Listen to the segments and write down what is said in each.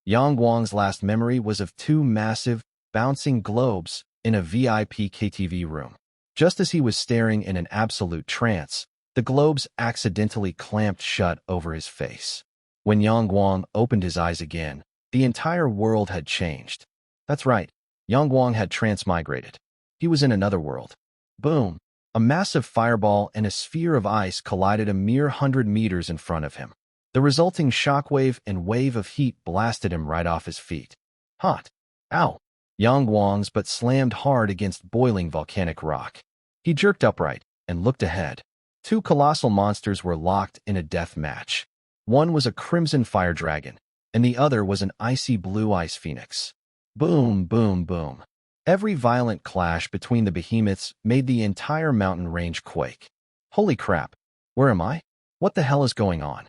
Yang Guang's last memory was of two massive, bouncing globes in a VIP KTV room. Just as he was staring in an absolute trance, the globes accidentally clamped shut over his face. When Yang Guang opened his eyes again, the entire world had changed. That's right, Yang Guang had transmigrated. He was in another world. Boom! A massive fireball and a sphere of ice collided a mere 100 meters in front of him. The resulting shockwave and wave of heat blasted him right off his feet. Hot! Ow! Yang Guang's but slammed hard against boiling volcanic rock. He jerked upright and looked ahead. Two colossal monsters were locked in a death match. One was a crimson fire dragon, and the other was an icy blue ice phoenix. Boom, boom, boom. Every violent clash between the behemoths made the entire mountain range quake. Holy crap! Where am I? What the hell is going on?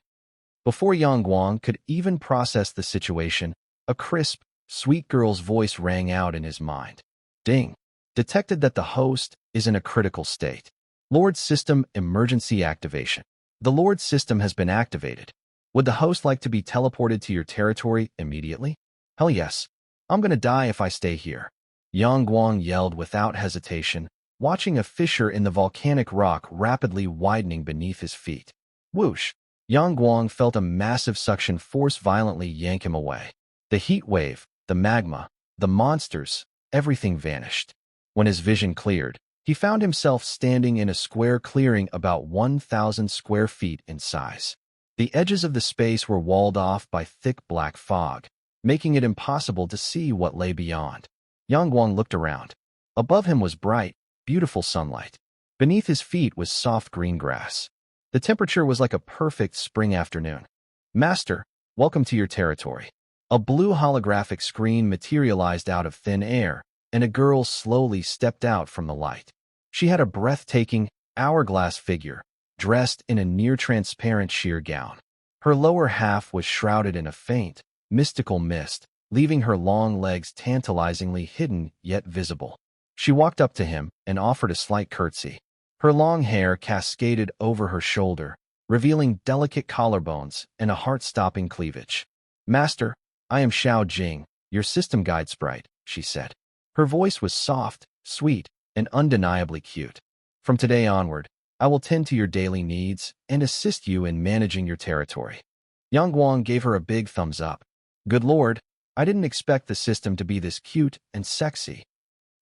Before Yang Guang could even process the situation, a crisp, sweet girl's voice rang out in his mind. Ding! Detected that the host is in a critical state. Lord System Emergency Activation. The Lord System has been activated. Would the host like to be teleported to your territory immediately? Hell yes. I'm gonna die if I stay here. Yang Guang yelled without hesitation, watching a fissure in the volcanic rock rapidly widening beneath his feet. Whoosh! Yang Guang felt a massive suction force violently yank him away. The heat wave, the magma, the monsters, everything vanished. When his vision cleared, he found himself standing in a square clearing about 1,000 square feet in size. The edges of the space were walled off by thick black fog, making it impossible to see what lay beyond. Yang Guang looked around. Above him was bright, beautiful sunlight. Beneath his feet was soft green grass. The temperature was like a perfect spring afternoon. Master, welcome to your territory. A blue holographic screen materialized out of thin air, and a girl slowly stepped out from the light. She had a breathtaking, hourglass figure, dressed in a near-transparent sheer gown. Her lower half was shrouded in a faint, mystical mist, leaving her long legs tantalizingly hidden yet visible. She walked up to him and offered a slight curtsy. Her long hair cascaded over her shoulder, revealing delicate collarbones and a heart-stopping cleavage. Master, I am Xiao Jing, your system guide sprite, she said. Her voice was soft, sweet, and undeniably cute. From today onward, I will tend to your daily needs and assist you in managing your territory. Yang Guang gave her a big thumbs up. Good lord, I didn't expect the system to be this cute and sexy.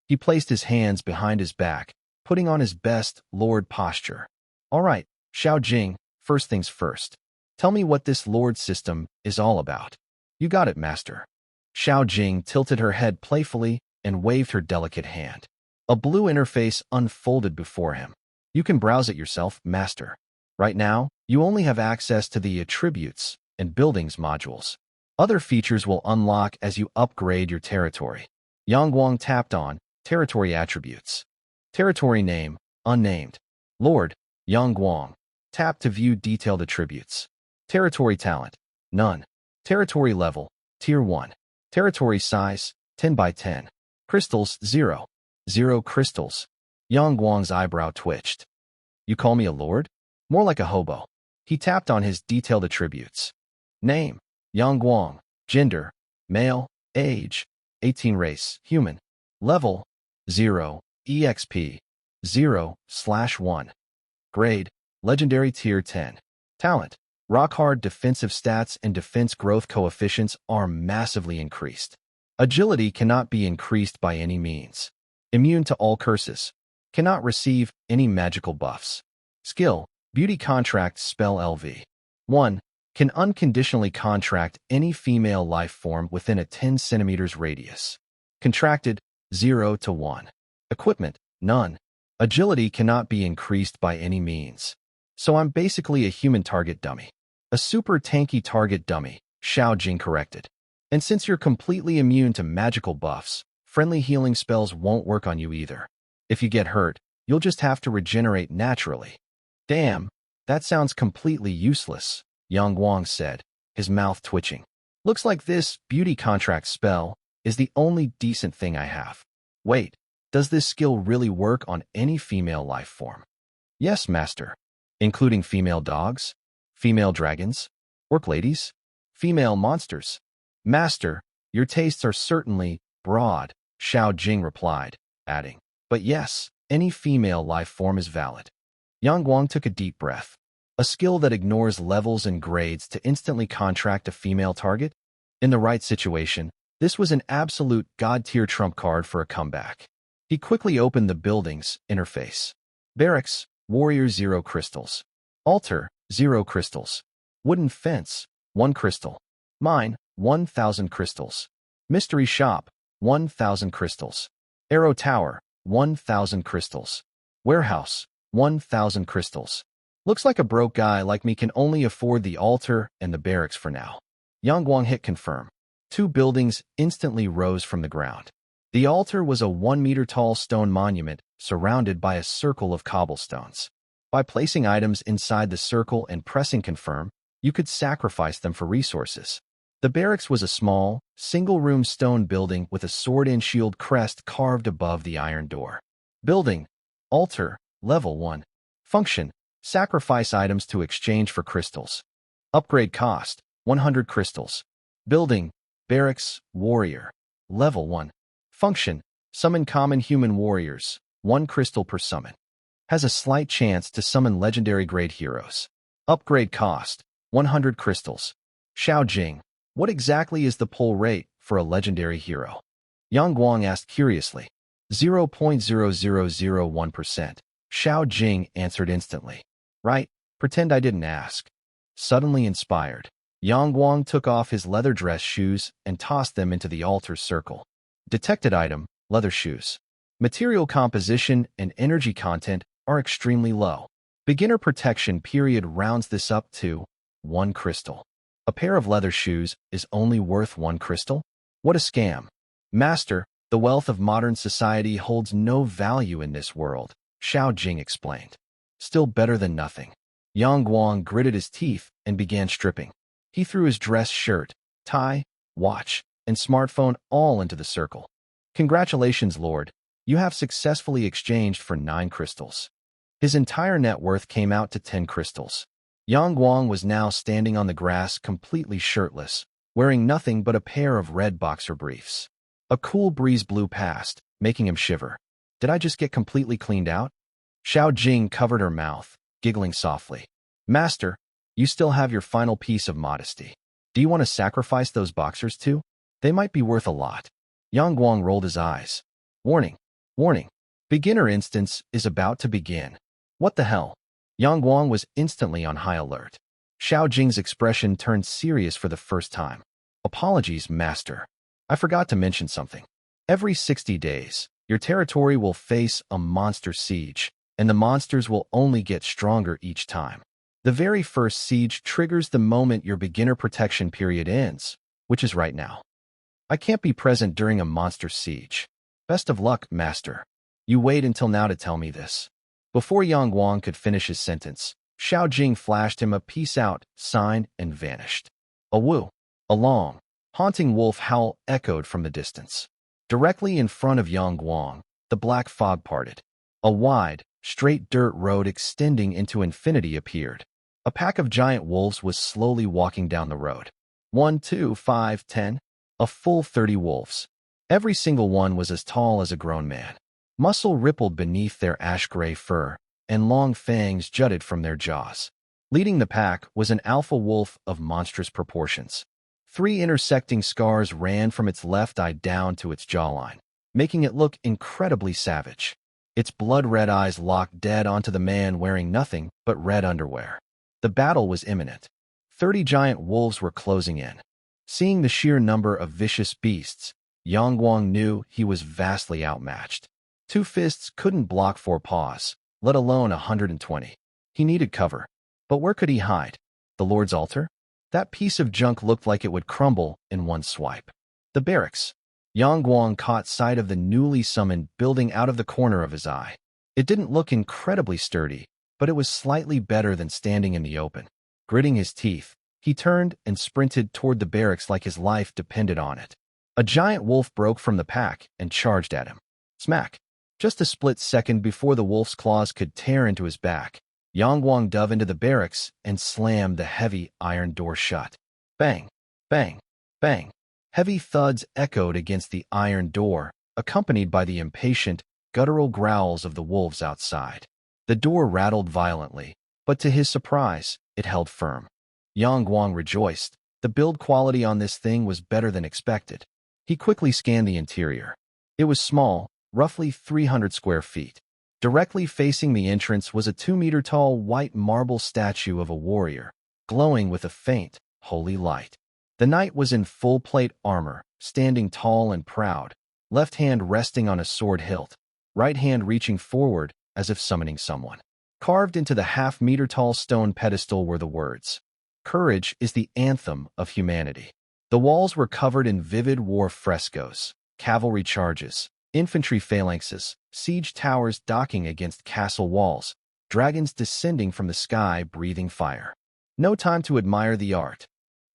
He placed his hands behind his back, putting on his best lord posture. All right, Xiao Jing, first things first. Tell me what this lord system is all about. You got it, master. Xiao Jing tilted her head playfully and waved her delicate hand. A blue interface unfolded before him. You can browse it yourself, master. Right now, you only have access to the attributes and buildings modules. Other features will unlock as you upgrade your territory. Yang Guang tapped on territory attributes. Territory name, unnamed. Lord, Yang Guang. Tap to view detailed attributes. Territory talent, none. Territory level, tier 1. Territory size, 10 by 10. Crystals, 0. 0 crystals. Yang Guang's eyebrow twitched. You call me a lord? More like a hobo. He tapped on his detailed attributes. Name, Yang Guang. Gender, male. Age, 18. Race, human. Level, 0. EXP, 0/1. Grade, legendary tier 10. Talent, rock-hard defensive stats and defense growth coefficients are massively increased. Agility cannot be increased by any means. Immune to all curses. Cannot receive any magical buffs. Skill, beauty contract spell LV. 1. Can unconditionally contract any female life form within a 10 centimeters radius. Contracted, 0 to 1. Equipment, none. Agility cannot be increased by any means. So I'm basically a human target dummy. A super tanky target dummy, Xiao Jing corrected. And since you're completely immune to magical buffs, friendly healing spells won't work on you either. If you get hurt, you'll just have to regenerate naturally. Damn, that sounds completely useless, Yang Guang said, his mouth twitching. Looks like this beauty contract spell is the only decent thing I have. Wait, does this skill really work on any female life form? Yes, master. Including female dogs, female dragons, orc ladies, female monsters. Master, your tastes are certainly broad, Xiao Jing replied, adding, but yes, any female life form is valid. Yang Guang took a deep breath. A skill that ignores levels and grades to instantly contract a female target? In the right situation, this was an absolute god-tier trump card for a comeback. He quickly opened the building's interface. Barracks, warrior 0 crystals. Altar, 0 crystals. Wooden fence, 1 crystal. Mine, 1,000 crystals. Mystery shop, 1,000 crystals. Arrow tower, 1,000 crystals. Warehouse, 1,000 crystals. Looks like a broke guy like me can only afford the altar and the barracks for now. Yang Guang hit confirm. 2 buildings instantly rose from the ground. The altar was a 1-meter-tall stone monument surrounded by a circle of cobblestones. By placing items inside the circle and pressing confirm, you could sacrifice them for resources. The barracks was a small, single-room stone building with a sword and shield crest carved above the iron door. Building, altar, level 1. Function, sacrifice items to exchange for crystals. Upgrade cost, 100 crystals. Building, barracks, warrior, level 1. Function, summon common human warriors, 1 crystal per summon. Has a slight chance to summon legendary grade heroes. Upgrade cost, 100 crystals. Xiao Jing, what exactly is the pull rate for a legendary hero? Yang Guang asked curiously. 0.0001%. Xiao Jing answered instantly. Right, pretend I didn't ask. Suddenly inspired, Yang Guang took off his leather dress shoes and tossed them into the altar's circle. Detected item, leather shoes. Material composition and energy content are extremely low. Beginner protection period rounds this up to 1 crystal. A pair of leather shoes is only worth 1 crystal? What a scam. Master, the wealth of modern society holds no value in this world, Xiao Jing explained. Still better than nothing. Yang Guang gritted his teeth and began stripping. He threw his dress shirt, tie, watch, and smartphone all into the circle. Congratulations, Lord. You have successfully exchanged for 9 crystals. His entire net worth came out to 10 crystals. Yang Guang was now standing on the grass completely shirtless, wearing nothing but a pair of red boxer briefs. A cool breeze blew past, making him shiver. Did I just get completely cleaned out? Xiao Jing covered her mouth, giggling softly. Master, you still have your final piece of modesty. Do you want to sacrifice those boxers too? They might be worth a lot. Yang Guang rolled his eyes. Warning. Warning. Beginner instance is about to begin. What the hell? Yang Guang was instantly on high alert. Xiao Jing's expression turned serious for the first time. Apologies, Master. I forgot to mention something. Every 60 days, your territory will face a monster siege, and the monsters will only get stronger each time. The very first siege triggers the moment your beginner protection period ends, which is right now. I can't be present during a monster siege. Best of luck, Master. You wait until now to tell me this. Before Yang Guang could finish his sentence, Xiao Jing flashed him a peace out sign and vanished. A woo, a long, haunting wolf howl echoed from the distance. Directly in front of Yang Guang, the black fog parted. A wide, straight dirt road extending into infinity appeared. A pack of giant wolves was slowly walking down the road. 1, 2, 5, 10. A full 30 wolves. Every single one was as tall as a grown man. Muscle rippled beneath their ash-gray fur, and long fangs jutted from their jaws. Leading the pack was an alpha wolf of monstrous proportions. 3 intersecting scars ran from its left eye down to its jawline, making it look incredibly savage. Its blood-red eyes locked dead onto the man wearing nothing but red underwear. The battle was imminent. 30 giant wolves were closing in. Seeing the sheer number of vicious beasts, Yang Guang knew he was vastly outmatched. 2 fists couldn't block 4 paws, let alone 120. He needed cover. But where could he hide? The Lord's altar? That piece of junk looked like it would crumble in one swipe. The barracks. Yang Guang caught sight of the newly summoned building out of the corner of his eye. It didn't look incredibly sturdy, but it was slightly better than standing in the open. Gritting his teeth, he turned and sprinted toward the barracks like his life depended on it. A giant wolf broke from the pack and charged at him. Smack! Just a split second before the wolf's claws could tear into his back, Yang Guang dove into the barracks and slammed the heavy iron door shut. Bang! Bang! Bang! Heavy thuds echoed against the iron door, accompanied by the impatient, guttural growls of the wolves outside. The door rattled violently, but to his surprise, it held firm. Yang Guang rejoiced. The build quality on this thing was better than expected. He quickly scanned the interior. It was small, roughly 300 square feet. Directly facing the entrance was a 2-meter-tall white marble statue of a warrior, glowing with a faint, holy light. The knight was in full plate armor, standing tall and proud, left hand resting on a sword hilt, right hand reaching forward as if summoning someone. Carved into the half-meter-tall stone pedestal were the words, "Courage is the anthem of humanity." The walls were covered in vivid war frescoes, cavalry charges, infantry phalanxes, siege towers docking against castle walls, dragons descending from the sky breathing fire. No time to admire the art.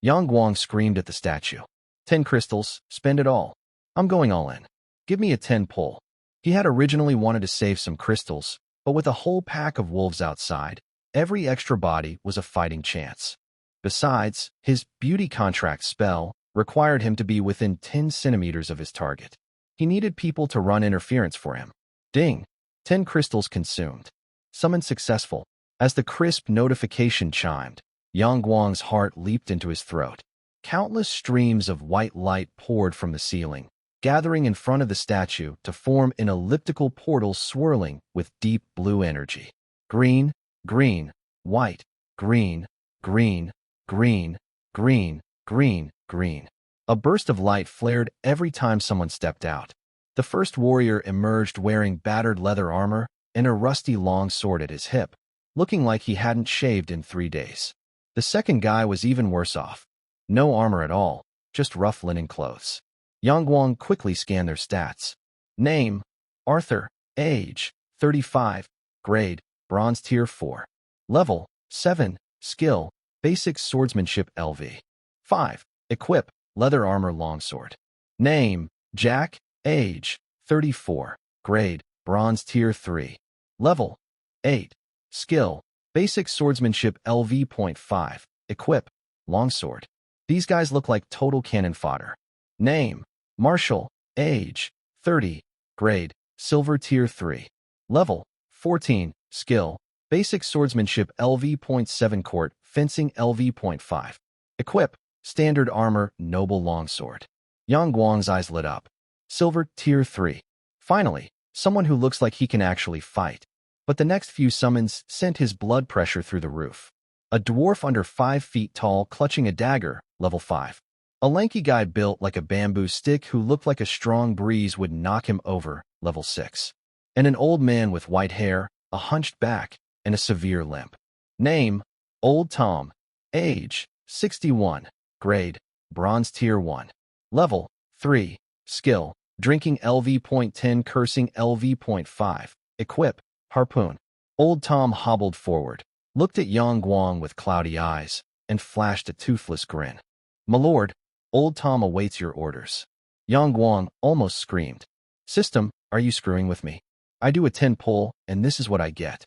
Yang Guang screamed at the statue. 10 crystals, spend it all. I'm going all in. Give me a 10 pull. He had originally wanted to save some crystals, but with a whole pack of wolves outside, every extra body was a fighting chance. Besides, his beauty contract spell required him to be within 10 centimeters of his target. He needed people to run interference for him. Ding! 10 crystals consumed. Summon successful. As the crisp notification chimed, Yang Guang's heart leaped into his throat. Countless streams of white light poured from the ceiling, gathering in front of the statue to form an elliptical portal swirling with deep blue energy. Green, green, white, green, green, green, green, green, green. A burst of light flared every time someone stepped out. The first warrior emerged wearing battered leather armor and a rusty long sword at his hip, looking like he hadn't shaved in 3 days. The second guy was even worse off. No armor at all, just rough linen clothes. Yang Guang quickly scanned their stats. Name, Arthur. Age, 35. Grade, Bronze Tier 4. Level, 7. Skill, Basic Swordsmanship LV. 5. Equip, Leather Armor Longsword. Name, Jack. Age, 34. Grade, Bronze Tier 3. Level, 8. Skill, Basic Swordsmanship LV.5. Equip, Longsword. These guys look like total cannon fodder. Name, Marshall. Age, 30. Grade, Silver Tier 3. Level, 14. Skill, Basic Swordsmanship LV.7. Court, Fencing LV.5. Equip, Standard Armor, Noble Longsword. Yang Guang's eyes lit up. Silver Tier 3. Finally, someone who looks like he can actually fight. But the next few summons sent his blood pressure through the roof. A dwarf under 5 feet tall clutching a dagger, level 5. A lanky guy built like a bamboo stick who looked like a strong breeze would knock him over, level 6. And an old man with white hair, a hunched back, and a severe limp. Name, Old Tom. Age, 61. Grade, Bronze Tier 1. Level, 3. Skill, Drinking LV.10. Cursing LV.5. Equip, Harpoon. Old Tom hobbled forward, looked at Yang Guang with cloudy eyes, and flashed a toothless grin. "My lord, Old Tom awaits your orders." Yang Guang almost screamed. "System, are you screwing with me? I do a 10 pull, and this is what I get.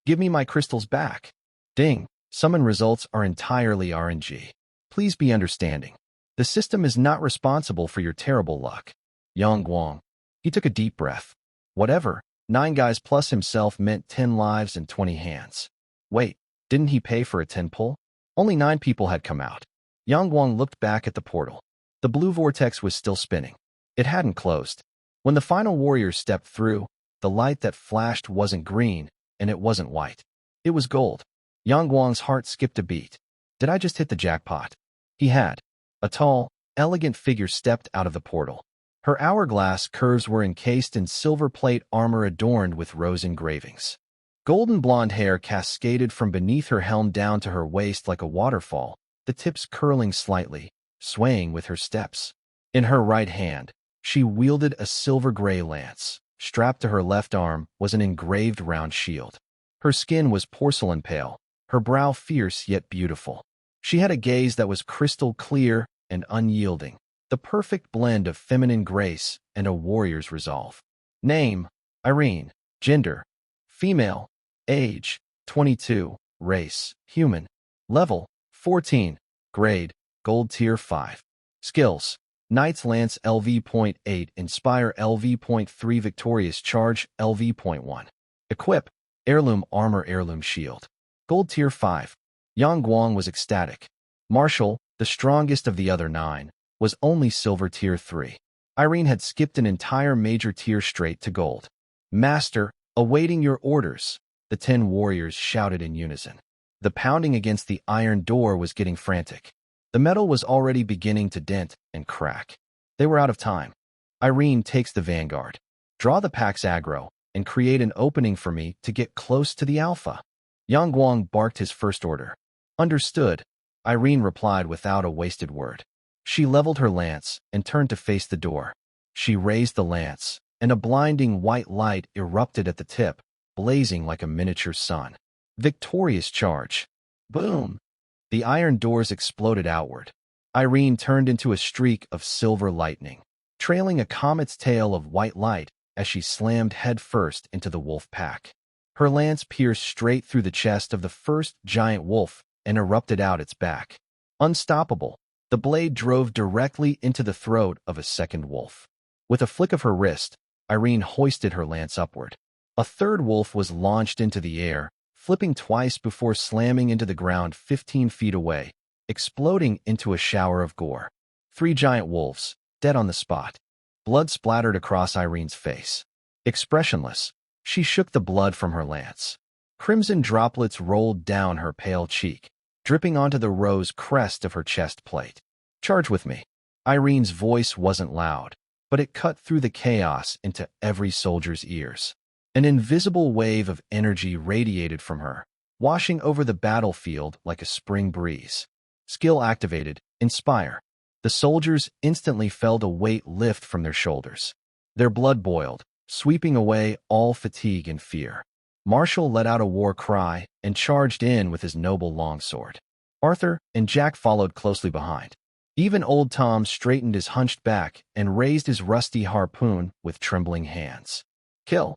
Give me my crystals back." Ding. Summon results are entirely RNG. Please be understanding. The system is not responsible for your terrible luck. Yang Guang. He took a deep breath. Whatever. 9 guys plus himself meant 10 lives and 20 hands. Wait, didn't he pay for a 10 pull? Only 9 people had come out. Yang Guang looked back at the portal. The blue vortex was still spinning. It hadn't closed. When the final warrior stepped through, the light that flashed wasn't green, and it wasn't white. It was gold. Yang Guang's heart skipped a beat. Did I just hit the jackpot? He had. A tall, elegant figure stepped out of the portal. Her hourglass curves were encased in silver plate armor adorned with rose engravings. Golden blonde hair cascaded from beneath her helm down to her waist like a waterfall, the tips curling slightly, swaying with her steps. In her right hand, she wielded a silver-gray lance. Strapped to her left arm was an engraved round shield. Her skin was porcelain pale, her brow fierce yet beautiful. She had a gaze that was crystal clear and unyielding, the perfect blend of feminine grace and a warrior's resolve. Name, Irene. Gender, female. Age, 22. Race, human. Level, 14. Grade, Gold Tier 5. Skills, Knight's Lance LV.8, Inspire LV.3, Victorious Charge LV.1. Equip, Heirloom Armor, Heirloom Shield. Gold Tier 5. Yang Guang was ecstatic. Marshall, the strongest of the other 9, was only Silver Tier 3. Irene had skipped an entire major tier straight to gold. Master, awaiting your orders, the 10 warriors shouted in unison. The pounding against the iron door was getting frantic. The metal was already beginning to dent and crack. They were out of time. Irene takes the vanguard. Draw the pack's aggro and create an opening for me to get close to the alpha. Yang Guang barked his first order. Understood, Irene replied without a wasted word. She leveled her lance and turned to face the door. She raised the lance, and a blinding white light erupted at the tip, blazing like a miniature sun. Victorious Charge. Boom! The iron doors exploded outward. Irene turned into a streak of silver lightning, trailing a comet's tail of white light as she slammed headfirst into the wolf pack. Her lance pierced straight through the chest of the first giant wolf and erupted out its back. Unstoppable, the blade drove directly into the throat of a second wolf. With a flick of her wrist, Irene hoisted her lance upward. A third wolf was launched into the air, flipping twice before slamming into the ground 15 feet away, exploding into a shower of gore. 3 giant wolves, dead on the spot. Blood splattered across Irene's face. Expressionless, she shook the blood from her lance. Crimson droplets rolled down her pale cheek, dripping onto the rose crest of her chest plate. Charge with me. Irene's voice wasn't loud, but it cut through the chaos into every soldier's ears. An invisible wave of energy radiated from her, washing over the battlefield like a spring breeze. Skill activated, Inspire. The soldiers instantly felt a weight lift from their shoulders. Their blood boiled, sweeping away all fatigue and fear. Marshall let out a war cry and charged in with his noble longsword. Arthur and Jack followed closely behind. Even old Tom straightened his hunched back and raised his rusty harpoon with trembling hands. Kill!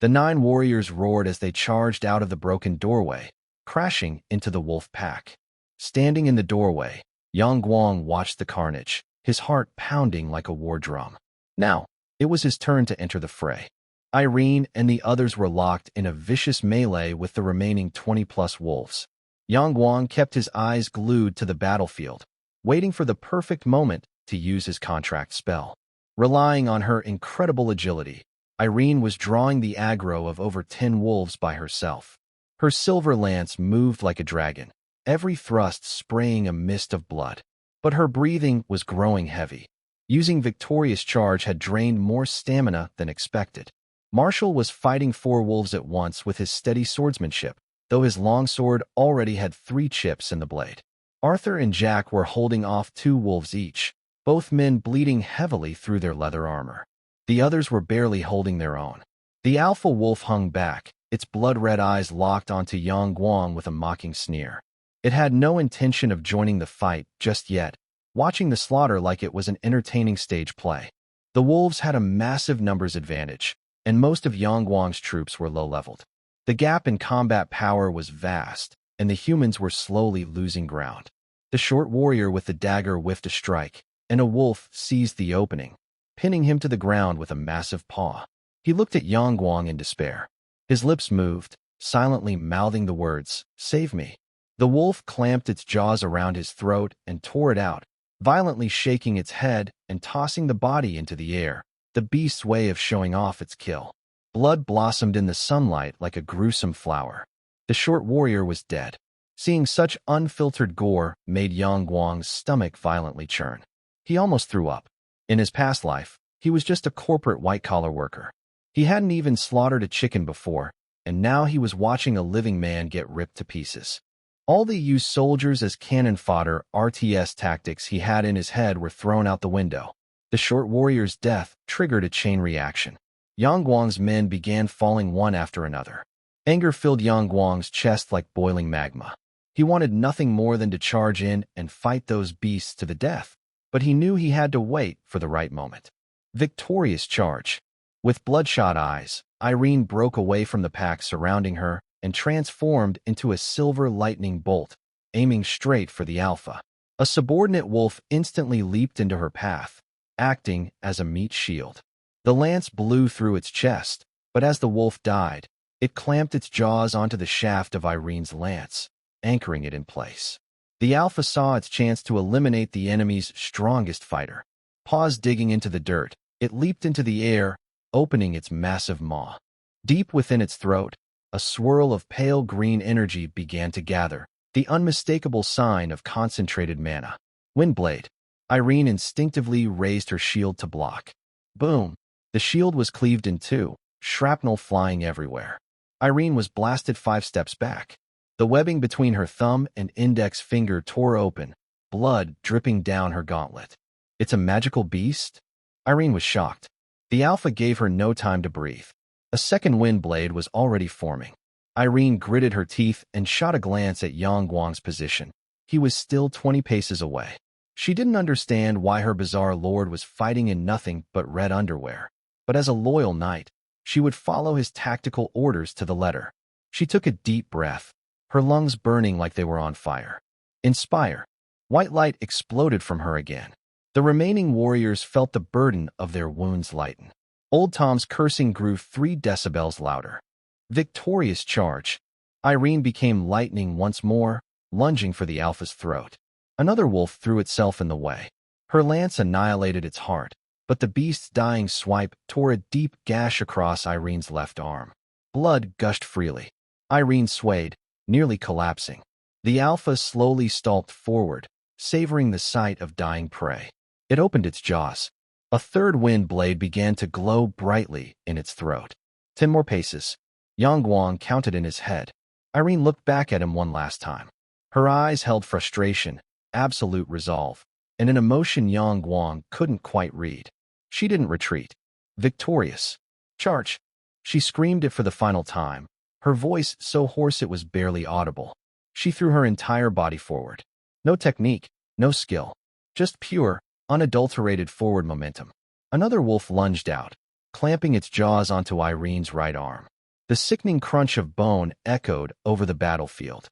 The 9 warriors roared as they charged out of the broken doorway, crashing into the wolf pack. Standing in the doorway, Yang Guang watched the carnage, his heart pounding like a war drum. Now, it was his turn to enter the fray. Irene and the others were locked in a vicious melee with the remaining 20-plus wolves. Yang Guang kept his eyes glued to the battlefield, waiting for the perfect moment to use his contract spell. Relying on her incredible agility, Irene was drawing the aggro of over 10 wolves by herself. Her silver lance moved like a dragon, every thrust spraying a mist of blood. But her breathing was growing heavy. Using Victorious Charge had drained more stamina than expected. Marshall was fighting 4 wolves at once with his steady swordsmanship, though his longsword already had 3 chips in the blade. Arthur and Jack were holding off 2 wolves each, both men bleeding heavily through their leather armor. The others were barely holding their own. The alpha wolf hung back, its blood-red eyes locked onto Yang Guang with a mocking sneer. It had no intention of joining the fight just yet, watching the slaughter like it was an entertaining stage play. The wolves had a massive numbers advantage, and most of Yang Guang's troops were low-leveled. The gap in combat power was vast, and the humans were slowly losing ground. The short warrior with the dagger whiffed a strike, and a wolf seized the opening, pinning him to the ground with a massive paw. He looked at Yang Guang in despair. His lips moved, silently mouthing the words, "Save me." The wolf clamped its jaws around his throat and tore it out, violently shaking its head and tossing the body into the air, the beast's way of showing off its kill. Blood blossomed in the sunlight like a gruesome flower. The short warrior was dead. Seeing such unfiltered gore made Yang Guang's stomach violently churn. He almost threw up. In his past life, he was just a corporate white-collar worker. He hadn't even slaughtered a chicken before, and now he was watching a living man get ripped to pieces. All the used soldiers as cannon fodder RTS tactics he had in his head were thrown out the window. The short warrior's death triggered a chain reaction. Yang Guang's men began falling one after another. Anger filled Yang Guang's chest like boiling magma. He wanted nothing more than to charge in and fight those beasts to the death, but he knew he had to wait for the right moment. Victorious Charge. With bloodshot eyes, Irene broke away from the pack surrounding her and transformed into a silver lightning bolt, aiming straight for the alpha. A subordinate wolf instantly leaped into her path, acting as a meat shield. The lance blew through its chest, but as the wolf died, it clamped its jaws onto the shaft of Irene's lance, anchoring it in place. The Alpha saw its chance to eliminate the enemy's strongest fighter. Paws digging into the dirt, it leaped into the air, opening its massive maw. Deep within its throat, a swirl of pale green energy began to gather, the unmistakable sign of concentrated mana. Windblade. Irene instinctively raised her shield to block. Boom! The shield was cleaved in two, shrapnel flying everywhere. Irene was blasted 5 steps back. The webbing between her thumb and index finger tore open, blood dripping down her gauntlet. It's a magical beast? Irene was shocked. The Alpha gave her no time to breathe. A second wind blade was already forming. Irene gritted her teeth and shot a glance at Yang Guang's position. He was still 20 paces away. She didn't understand why her bizarre lord was fighting in nothing but red underwear. But as a loyal knight, she would follow his tactical orders to the letter. She took a deep breath, her lungs burning like they were on fire. Inspire. White light exploded from her again. The remaining warriors felt the burden of their wounds lighten. Old Tom's cursing grew 3 decibels louder. Victorious charge. Irene became lightning once more, lunging for the Alpha's throat. Another wolf threw itself in the way. Her lance annihilated its heart, but the beast's dying swipe tore a deep gash across Irene's left arm. Blood gushed freely. Irene swayed, nearly collapsing. The Alpha slowly stalked forward, savoring the sight of dying prey. It opened its jaws. A third wind blade began to glow brightly in its throat. 10 more paces. Yang Guang counted in his head. Irene looked back at him one last time. Her eyes held frustration, absolute resolve, and an emotion Yang Guang couldn't quite read. She didn't retreat. Victorious. Charge! She screamed it for the final time, her voice so hoarse it was barely audible. She threw her entire body forward. No technique, no skill. Just pure, unadulterated forward momentum. Another wolf lunged out, clamping its jaws onto Irene's right arm. The sickening crunch of bone echoed over the battlefield.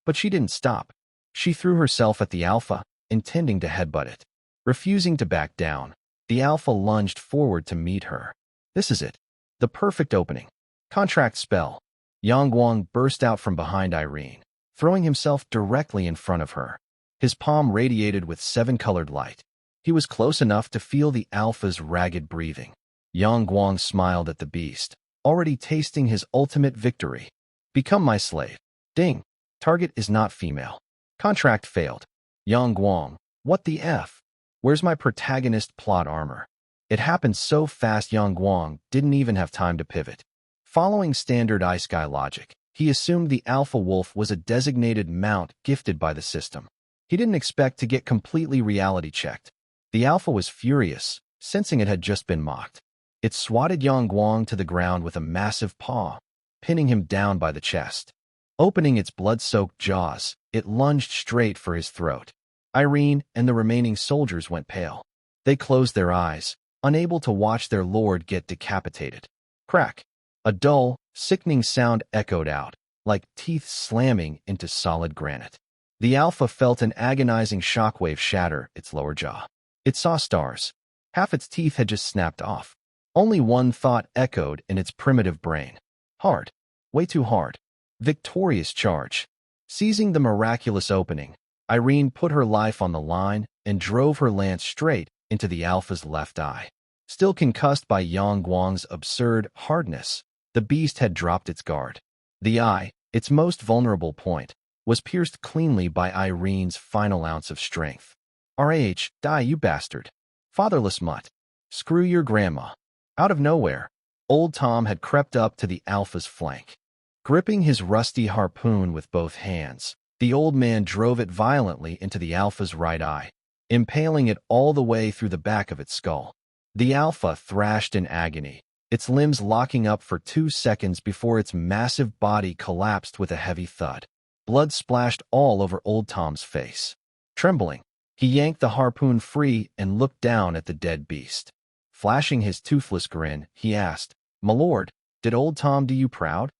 But she didn't stop. She threw herself at the Alpha, intending to headbutt it. Refusing to back down, the Alpha lunged forward to meet her. This is it. The perfect opening. Contract spell. Yang Guang burst out from behind Irene, throwing himself directly in front of her. His palm radiated with 7-colored light. He was close enough to feel the Alpha's ragged breathing. Yang Guang smiled at the beast, already tasting his ultimate victory. Become my slave. Ding. Target is not female. Contract failed. Yang Guang, what the F? Where's my protagonist plot armor? It happened so fast Yang Guang didn't even have time to pivot. Following standard Ice-Sky logic, he assumed the Alpha Wolf was a designated mount gifted by the system. He didn't expect to get completely reality checked. The Alpha was furious, sensing it had just been mocked. It swatted Yang Guang to the ground with a massive paw, pinning him down by the chest. Opening its blood-soaked jaws, it lunged straight for his throat. Irene and the remaining soldiers went pale. They closed their eyes, unable to watch their lord get decapitated. Crack! A dull, sickening sound echoed out, like teeth slamming into solid granite. The Alpha felt an agonizing shockwave shatter its lower jaw. It saw stars. Half its teeth had just snapped off. Only one thought echoed in its primitive brain. Hard. Way too hard. Victorious charge. Seizing the miraculous opening, Irene put her life on the line and drove her lance straight into the Alpha's left eye. Still concussed by Yang Guang's absurd hardness, the beast had dropped its guard. The eye, its most vulnerable point, was pierced cleanly by Irene's final ounce of strength. "RAH, die you bastard. Fatherless mutt. Screw your grandma." Out of nowhere, Old Tom had crept up to the Alpha's flank. Gripping his rusty harpoon with both hands, the old man drove it violently into the Alpha's right eye, impaling it all the way through the back of its skull. The Alpha thrashed in agony, its limbs locking up for 2 seconds before its massive body collapsed with a heavy thud. Blood splashed all over Old Tom's face. Trembling, he yanked the harpoon free and looked down at the dead beast. Flashing his toothless grin, he asked, "My lord, did Old Tom do you proud?"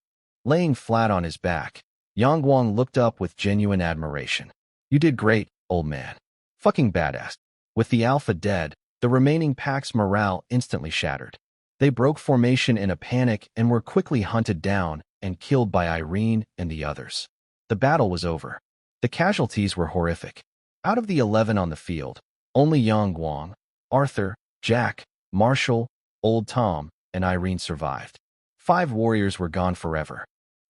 Laying flat on his back, Yang Guang looked up with genuine admiration. "You did great, old man. Fucking badass. With the alpha dead, the remaining pack's morale instantly shattered. They broke formation in a panic and were quickly hunted down and killed by Irene and the others. The battle was over. The casualties were horrific. Out of the 11 on the field, only Yang Guang, Arthur, Jack, Marshall, Old Tom, and Irene survived. 5 warriors were gone forever.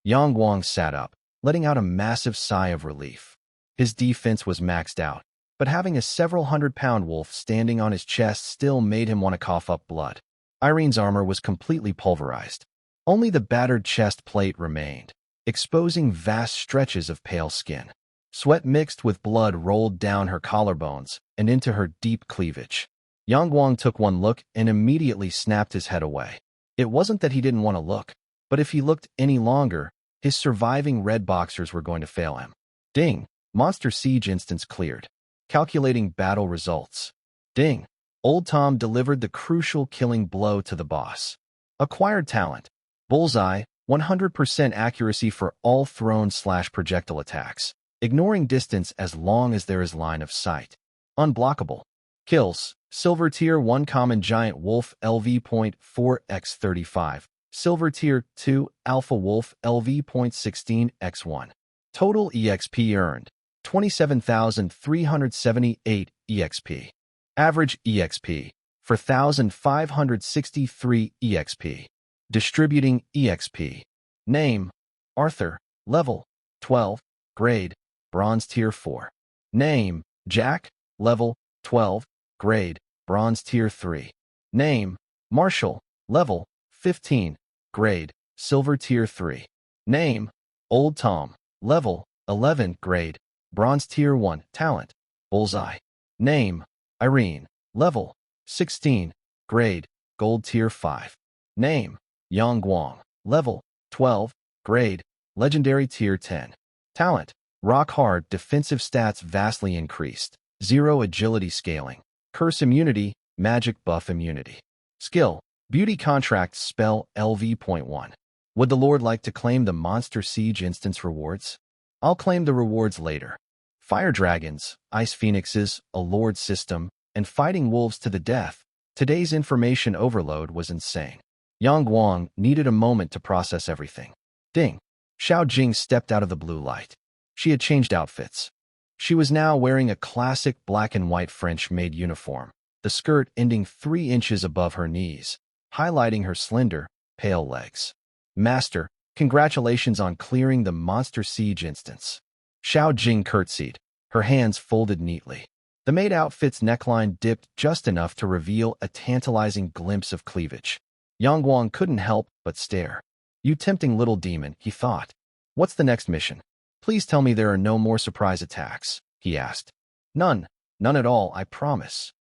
Yang Guang sat up, letting out a massive sigh of relief. His defense was maxed out, but having a several hundred-pound wolf standing on his chest still made him want to cough up blood. Irene's armor was completely pulverized. Only the battered chest plate remained, exposing vast stretches of pale skin. Sweat mixed with blood rolled down her collarbones and into her deep cleavage. Yang Guang took one look and immediately snapped his head away. It wasn't that he didn't want to look, but if he looked any longer, his surviving red boxers were going to fail him. Ding! Monster Siege instance cleared. Calculating battle results. Ding! Old Tom delivered the crucial killing blow to the boss. Acquired talent. Bullseye, 100% accuracy for all thrown/projectile attacks, ignoring distance as long as there is line of sight. Unblockable. Kills. Silver Tier 1 Common Giant Wolf LV.4x35. Silver Tier 2 Alpha Wolf LV.16x1. Total EXP earned. 27,378 EXP. Average EXP. 4,563 EXP. Distributing EXP. Name. Arthur. Level. 12. Grade. Bronze Tier 4. Name. Jack. Level. 12. Grade. Bronze Tier 3. Name. Marshall. Level. 15. Grade. Silver Tier 3. Name. Old Tom. Level. 11. Grade. Bronze Tier 1. Talent. Bullseye. Name. Irene. Level. 16. Grade. Gold Tier 5. Name. Yang Guang. Level. 12. Grade. Legendary Tier 10. Talent. Rock Hard. Defensive stats vastly increased. 0 agility scaling. Curse immunity. Magic buff immunity. Skill. Beauty Contract Spell LV.1. Would the Lord like to claim the Monster Siege instance rewards? I'll claim the rewards later. Fire Dragons, Ice Phoenixes, a Lord system, and fighting wolves to the death. Today's information overload was insane. Yang Guang needed a moment to process everything. Ding! Xiao Jing stepped out of the blue light. She had changed outfits. She was now wearing a classic black and white French-made uniform, the skirt ending 3 inches above her knees, highlighting her slender, pale legs. Master, congratulations on clearing the Monster Siege instance. Xiao Jing curtsied, her hands folded neatly. The maid outfit's neckline dipped just enough to reveal a tantalizing glimpse of cleavage. Yang Guang couldn't help but stare. You tempting little demon, he thought. What's the next mission? Please tell me there are no more surprise attacks, he asked. None. None at all, I promise.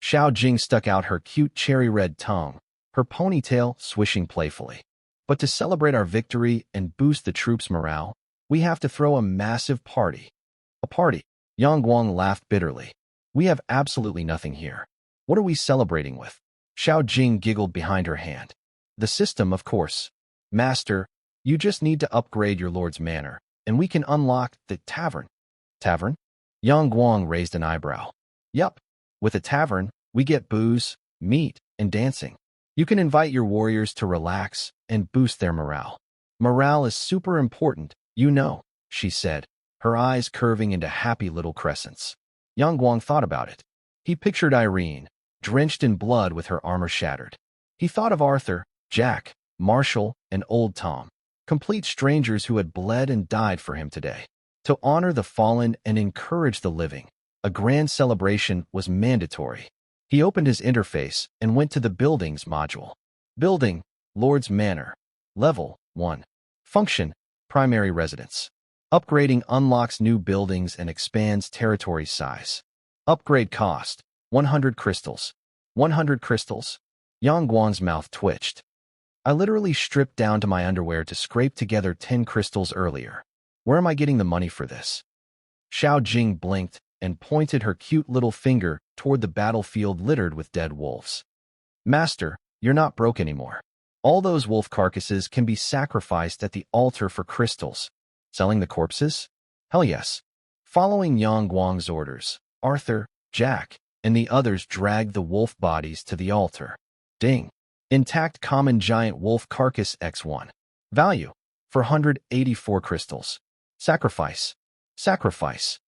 Xiao Jing stuck out her cute cherry-red tongue, her ponytail swishing playfully. But to celebrate our victory and boost the troops' morale, we have to throw a massive party. A party? Yang Guang laughed bitterly. We have absolutely nothing here. What are we celebrating with? Xiao Jing giggled behind her hand. The system, of course. Master, you just need to upgrade your lord's manor, and we can unlock the tavern. Tavern? Yang Guang raised an eyebrow. Yup. With a tavern, we get booze, meat, and dancing. You can invite your warriors to relax and boost their morale. Morale is super important, you know, she said, her eyes curving into happy little crescents. Yang Guang thought about it. He pictured Irene, drenched in blood with her armor shattered. He thought of Arthur, Jack, Marshall, and Old Tom, complete strangers who had bled and died for him today. To honor the fallen and encourage the living, a grand celebration was mandatory. He opened his interface and went to the Buildings module. Building, Lord's Manor. Level 1. Function, Primary Residence. Upgrading unlocks new buildings and expands territory size. Upgrade cost, 100 crystals. 100 crystals? Yang Guang's mouth twitched. I literally stripped down to my underwear to scrape together 10 crystals earlier. Where am I getting the money for this? Xiao Jing blinked and pointed her cute little finger toward the battlefield littered with dead wolves. Master, you're not broke anymore. All those wolf carcasses can be sacrificed at the altar for crystals. Selling the corpses? Hell yes. Following Yang Guang's orders, Arthur, Jack and the others dragged the wolf bodies to the altar. Ding. Intact common giant wolf carcass X1. Value: 484 crystals. Sacrifice. Sacrifice.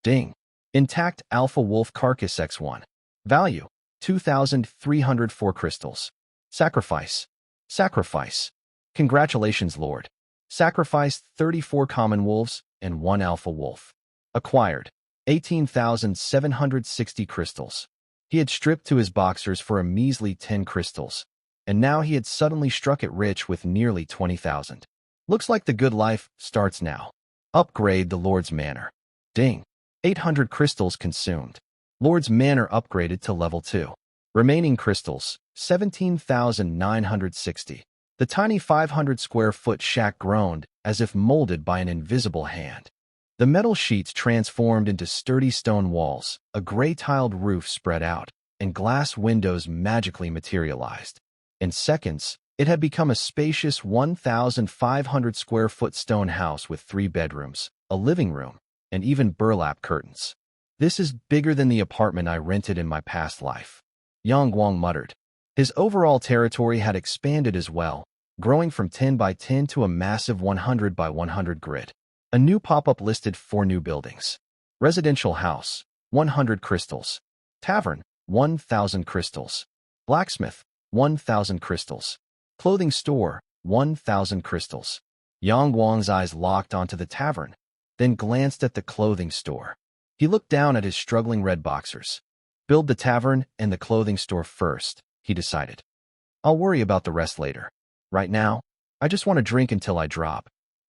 Ding. Intact alpha wolf carcass X1. Value: 2,304 crystals. Sacrifice. Sacrifice. Congratulations, Lord. Sacrificed 34 common wolves and 1 alpha wolf. Acquired 18,760 crystals. He had stripped to his boxers for a measly 10 crystals, and now he had suddenly struck it rich with nearly 20,000. Looks like the good life starts now. Upgrade the Lord's Manor. Ding. 800 crystals consumed. Lord's Manor upgraded to level 2. Remaining crystals, 17,960. The tiny 500-square-foot shack groaned as if molded by an invisible hand. The metal sheets transformed into sturdy stone walls, a gray-tiled roof spread out, and glass windows magically materialized. In seconds, it had become a spacious 1,500-square-foot stone house with 3 bedrooms, a living room, and even burlap curtains. This is bigger than the apartment I rented in my past life, Yang Guang muttered. His overall territory had expanded as well, growing from 10 by 10 to a massive 100 by 100 grid. A new pop-up listed 4 new buildings. Residential house, 100 crystals. Tavern, 1,000 crystals. Blacksmith, 1,000 crystals. Clothing store, 1,000 crystals. Yang Guang's eyes locked onto the tavern, then glanced at the clothing store. He looked down at his struggling red boxers. Build the tavern and the clothing store first, he decided. I'll worry about the rest later. Right now, I just want to drink until I drop.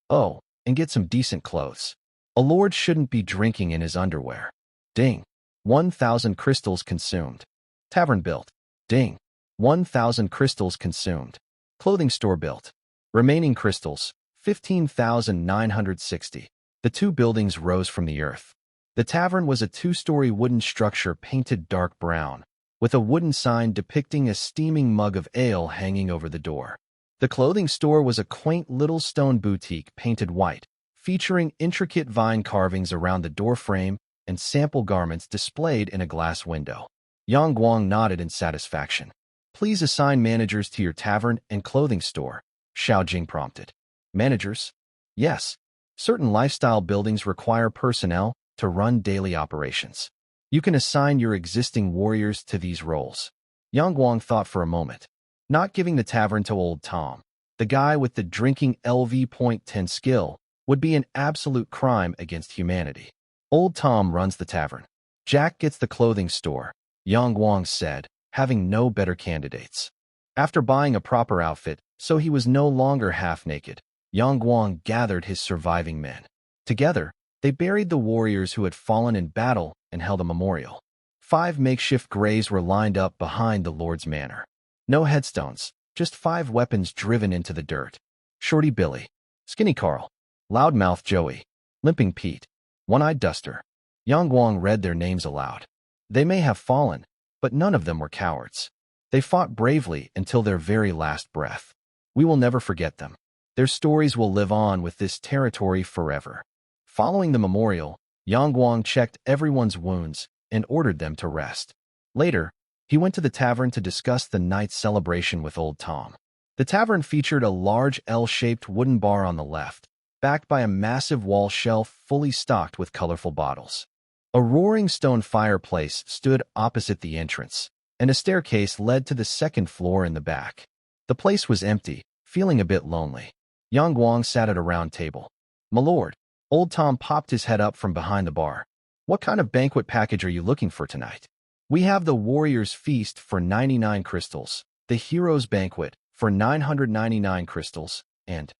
Oh, and get some decent clothes. A lord shouldn't be drinking in his underwear. Ding. 1,000 crystals consumed. Tavern built. Ding. 1,000 crystals consumed. Clothing store built. Remaining crystals, 15,960. The 2 buildings rose from the earth. The tavern was a 2-story wooden structure painted dark brown, with a wooden sign depicting a steaming mug of ale hanging over the door. The clothing store was a quaint little stone boutique painted white, featuring intricate vine carvings around the doorframe and sample garments displayed in a glass window. Yang Guang nodded in satisfaction. Please assign managers to your tavern and clothing store, Xiao Jing prompted. Managers? Yes. Certain lifestyle buildings require personnel to run daily operations. You can assign your existing warriors to these roles. Yang Guang thought for a moment. Not giving the tavern to Old Tom, the guy with the drinking LV.10 skill, would be an absolute crime against humanity. Old Tom runs the tavern. Jack gets the clothing store, Yang Guang said, having no better candidates. After buying a proper outfit, so he was no longer half-naked, Yang Guang gathered his surviving men. Together, they buried the warriors who had fallen in battle and held a memorial. 5 makeshift graves were lined up behind the Lord's Manor. No headstones, just 5 weapons driven into the dirt. Shorty Billy, Skinny Carl, Loudmouth Joey, Limping Pete, One-Eyed Duster. Yang Guang read their names aloud. They may have fallen, but none of them were cowards. They fought bravely until their very last breath. We will never forget them. Their stories will live on with this territory forever. Following the memorial, Yang Guang checked everyone's wounds and ordered them to rest. Later, he went to the tavern to discuss the night's celebration with Old Tom. The tavern featured a large L-shaped wooden bar on the left, backed by a massive wall shelf fully stocked with colorful bottles. A roaring stone fireplace stood opposite the entrance, and a staircase led to the 2nd floor in the back. The place was empty, feeling a bit lonely. Yang Guang sat at a round table. My lord, Old Tom popped his head up from behind the bar. What kind of banquet package are you looking for tonight? We have the Warrior's Feast for 99 crystals, the Hero's Banquet for 999 crystals, and...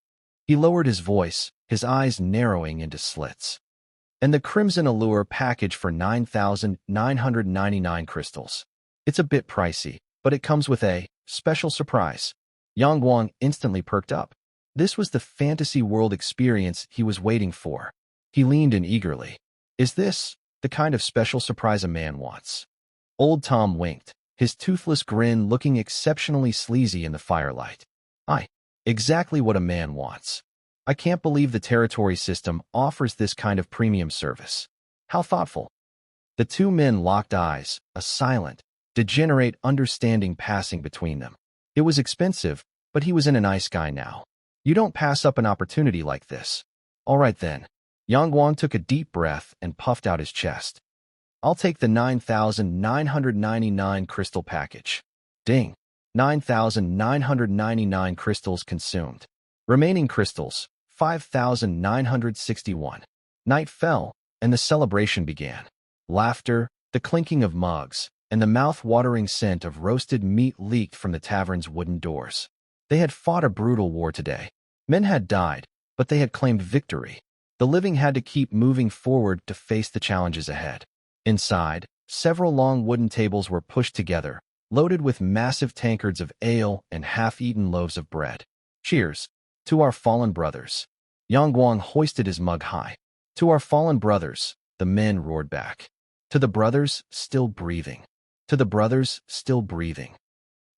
He lowered his voice, his eyes narrowing into slits. And the Crimson Allure package for 9,999 crystals. It's a bit pricey, but it comes with a special surprise. Yang Guang instantly perked up. This was the fantasy world experience he was waiting for. He leaned in eagerly. Is this the kind of special surprise a man wants? Old Tom winked, his toothless grin looking exceptionally sleazy in the firelight. Exactly what a man wants. I can't believe the territory system offers this kind of premium service. How thoughtful. The two men locked eyes, a silent, degenerate understanding passing between them. It was expensive, but he was in a nice guy now. You don't pass up an opportunity like this. All right then. Yang Guang took a deep breath and puffed out his chest. I'll take the 9,999 crystal package. Ding. 9,999 crystals consumed. Remaining crystals, 5,961. Night fell, and the celebration began. Laughter, the clinking of mugs, and the mouth-watering scent of roasted meat leaked from the tavern's wooden doors. They had fought a brutal war today. Men had died, but they had claimed victory. The living had to keep moving forward to face the challenges ahead. Inside, several long wooden tables were pushed together, loaded with massive tankards of ale and half-eaten loaves of bread. Cheers to our fallen brothers. Yang Guang hoisted his mug high. To our fallen brothers, the men roared back. To the brothers still breathing. To the brothers still breathing.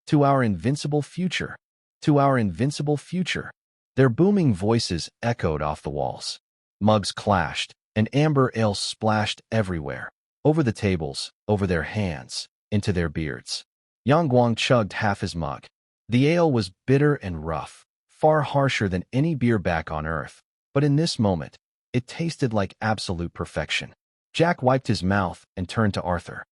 To our invincible future. To our invincible future. Their booming voices echoed off the walls. Mugs clashed, and amber ale splashed everywhere. Over the tables, over their hands, into their beards. Yang Guang chugged half his mug. The ale was bitter and rough, far harsher than any beer back on Earth, but in this moment, it tasted like absolute perfection. Jack wiped his mouth and turned to Arthur.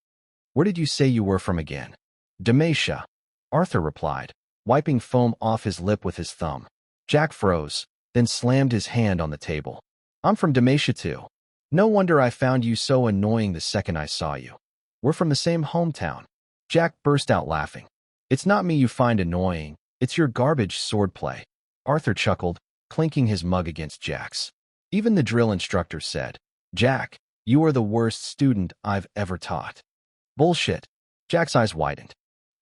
Where did you say you were from again? Dalmatia, Arthur replied, wiping foam off his lip with his thumb. Jack froze, then slammed his hand on the table. I'm from Dalmatia too. No wonder I found you so annoying the second I saw you. We're from the same hometown. Jack burst out laughing. It's not me you find annoying, it's your garbage swordplay. Arthur chuckled, clinking his mug against Jack's. Even the drill instructor said, Jack, you are the worst student I've ever taught. Bullshit. Jack's eyes widened.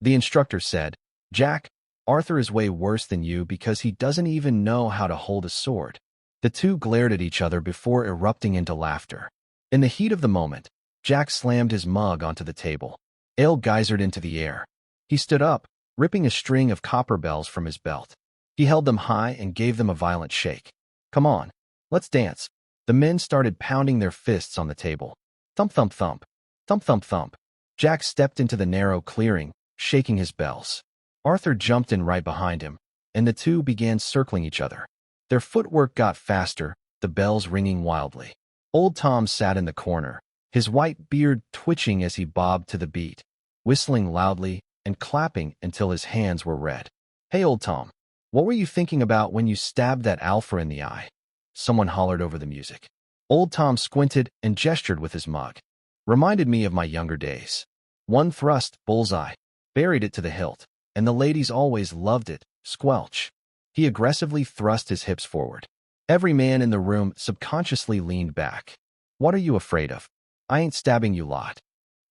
The instructor said, Jack, Arthur is way worse than you because he doesn't even know how to hold a sword. The two glared at each other before erupting into laughter. In the heat of the moment, Jack slammed his mug onto the table. Ale geysered into the air. He stood up, ripping a string of copper bells from his belt. He held them high and gave them a violent shake. Come on, let's dance. The men started pounding their fists on the table. Thump, thump, thump. Thump, thump, thump. Jack stepped into the narrow clearing, shaking his bells. Arthur jumped in right behind him, and the two began circling each other. Their footwork got faster, the bells ringing wildly. Old Tom sat in the corner, his white beard twitching as he bobbed to the beat, whistling loudly and clapping until his hands were red. Hey, Old Tom, what were you thinking about when you stabbed that alpha in the eye? Someone hollered over the music. Old Tom squinted and gestured with his mug. Reminded me of my younger days. One thrust, bullseye, buried it to the hilt, and the ladies always loved it, squelch. He aggressively thrust his hips forward. Every man in the room subconsciously leaned back. What are you afraid of? I ain't stabbing you lot.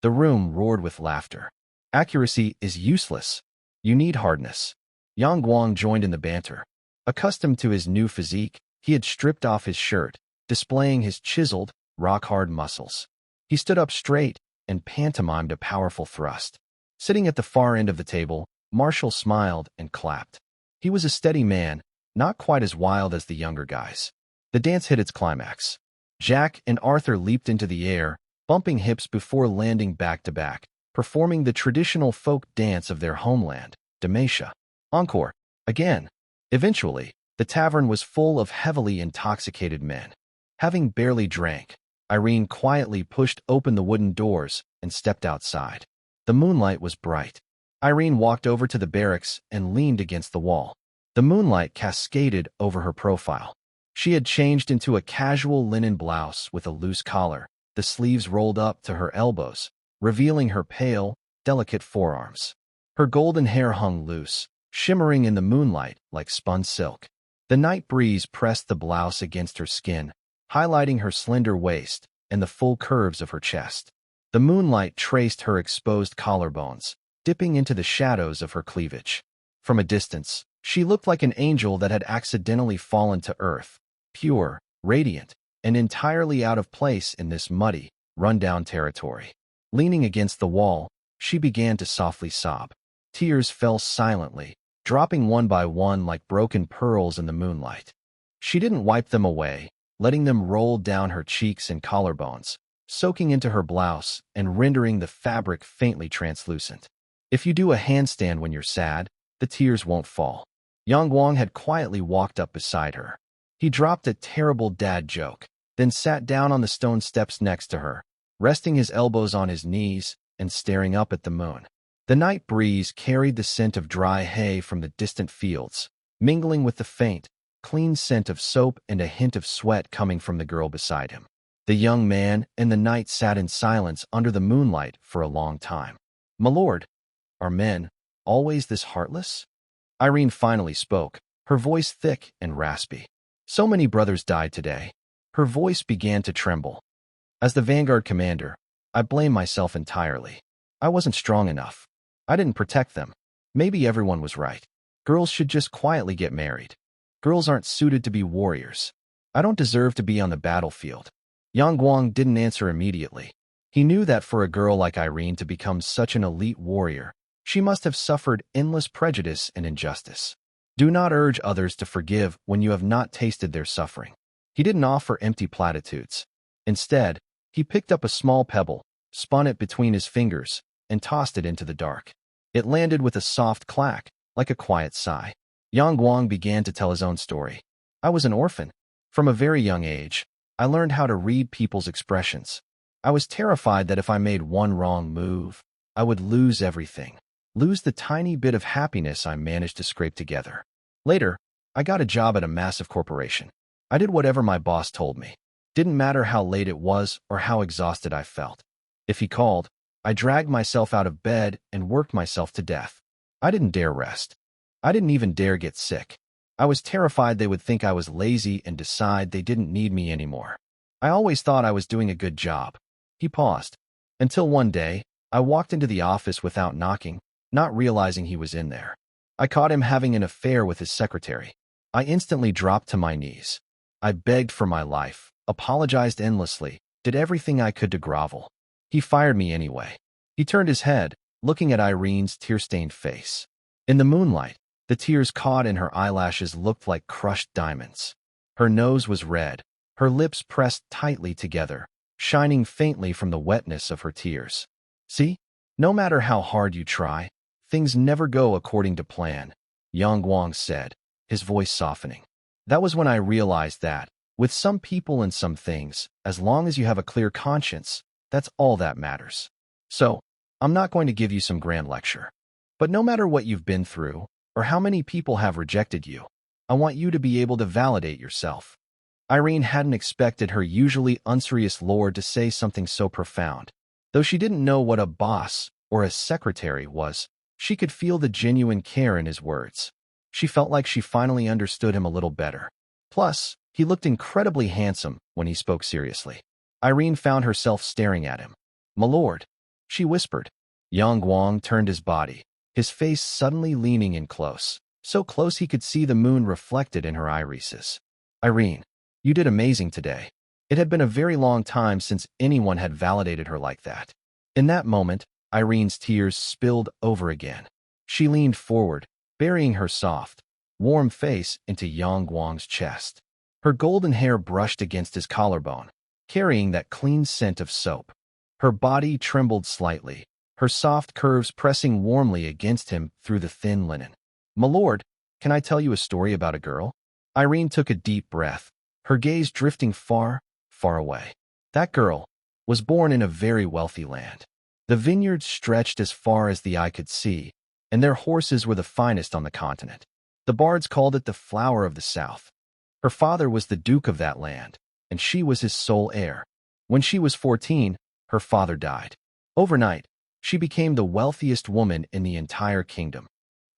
The room roared with laughter. Accuracy is useless. You need hardness. Yang Guang joined in the banter. Accustomed to his new physique, he had stripped off his shirt, displaying his chiseled, rock-hard muscles. He stood up straight and pantomimed a powerful thrust. Sitting at the far end of the table, Marshall smiled and clapped. He was a steady man, not quite as wild as the younger guys. The dance hit its climax. Jack and Arthur leaped into the air, bumping hips before landing back-to-back, performing the traditional folk dance of their homeland, Dalmatia. Encore. Again. Eventually, the tavern was full of heavily intoxicated men. Having barely drank, Irene quietly pushed open the wooden doors and stepped outside. The moonlight was bright. Irene walked over to the barracks and leaned against the wall. The moonlight cascaded over her profile. She had changed into a casual linen blouse with a loose collar, the sleeves rolled up to her elbows, revealing her pale, delicate forearms. Her golden hair hung loose, shimmering in the moonlight like spun silk. The night breeze pressed the blouse against her skin, highlighting her slender waist and the full curves of her chest. The moonlight traced her exposed collarbones, dipping into the shadows of her cleavage. From a distance, she looked like an angel that had accidentally fallen to earth, pure, radiant, and entirely out of place in this muddy, run-down territory. Leaning against the wall, she began to softly sob. Tears fell silently, dropping one by one like broken pearls in the moonlight. She didn't wipe them away, letting them roll down her cheeks and collarbones, soaking into her blouse and rendering the fabric faintly translucent. If you do a handstand when you're sad, the tears won't fall. Yang Guang had quietly walked up beside her. He dropped a terrible dad joke, then sat down on the stone steps next to her, resting his elbows on his knees and staring up at the moon. The night breeze carried the scent of dry hay from the distant fields, mingling with the faint, clean scent of soap and a hint of sweat coming from the girl beside him. The young man and the knight sat in silence under the moonlight for a long time. "My lord, are men always this heartless?" Irene finally spoke, her voice thick and raspy. "So many brothers died today." Her voice began to tremble. "As the vanguard commander, I blame myself entirely. I wasn't strong enough. I didn't protect them. Maybe everyone was right. Girls should just quietly get married. Girls aren't suited to be warriors. I don't deserve to be on the battlefield." Yang Guang didn't answer immediately. He knew that for a girl like Irene to become such an elite warrior, she must have suffered endless prejudice and injustice. Do not urge others to forgive when you have not tasted their suffering. He didn't offer empty platitudes. Instead, he picked up a small pebble, spun it between his fingers, and tossed it into the dark. It landed with a soft clack, like a quiet sigh. Yang Guang began to tell his own story. "I was an orphan. From a very young age, I learned how to read people's expressions. I was terrified that if I made one wrong move, I would lose everything, lose the tiny bit of happiness I managed to scrape together. Later, I got a job at a massive corporation. I did whatever my boss told me. Didn't matter how late it was or how exhausted I felt. If he called, I dragged myself out of bed and worked myself to death. I didn't dare rest. I didn't even dare get sick. I was terrified they would think I was lazy and decide they didn't need me anymore. I always thought I was doing a good job." He paused. "Until one day, I walked into the office without knocking, not realizing he was in there. I caught him having an affair with his secretary. I instantly dropped to my knees. I begged for my life, apologized endlessly, did everything I could to grovel. He fired me anyway." He turned his head, looking at Irene's tear-stained face. In the moonlight, the tears caught in her eyelashes looked like crushed diamonds. Her nose was red, her lips pressed tightly together, shining faintly from the wetness of her tears. "See? No matter how hard you try, things never go according to plan," Yang Guang said, his voice softening. "That was when I realized that, with some people and some things, as long as you have a clear conscience, that's all that matters. So, I'm not going to give you some grand lecture. But no matter what you've been through, or how many people have rejected you, I want you to be able to validate yourself." Irene hadn't expected her usually unserious lord to say something so profound. Though she didn't know what a boss or a secretary was, she could feel the genuine care in his words. She felt like she finally understood him a little better. Plus, he looked incredibly handsome when he spoke seriously. Irene found herself staring at him. "My lord," she whispered. Yang Guang turned his body, his face suddenly leaning in close, so close he could see the moon reflected in her irises. "Irene, you did amazing today." It had been a very long time since anyone had validated her like that. In that moment, Irene's tears spilled over again. She leaned forward, burying her soft, warm face into Yang Guang's chest. Her golden hair brushed against his collarbone, carrying that clean scent of soap. Her body trembled slightly, her soft curves pressing warmly against him through the thin linen. "My lord, can I tell you a story about a girl?" Irene took a deep breath, her gaze drifting far, far away. "That girl was born in a very wealthy land. The vineyards stretched as far as the eye could see, and their horses were the finest on the continent. The bards called it the flower of the south. Her father was the duke of that land, and she was his sole heir. When she was 14, her father died. Overnight, she became the wealthiest woman in the entire kingdom.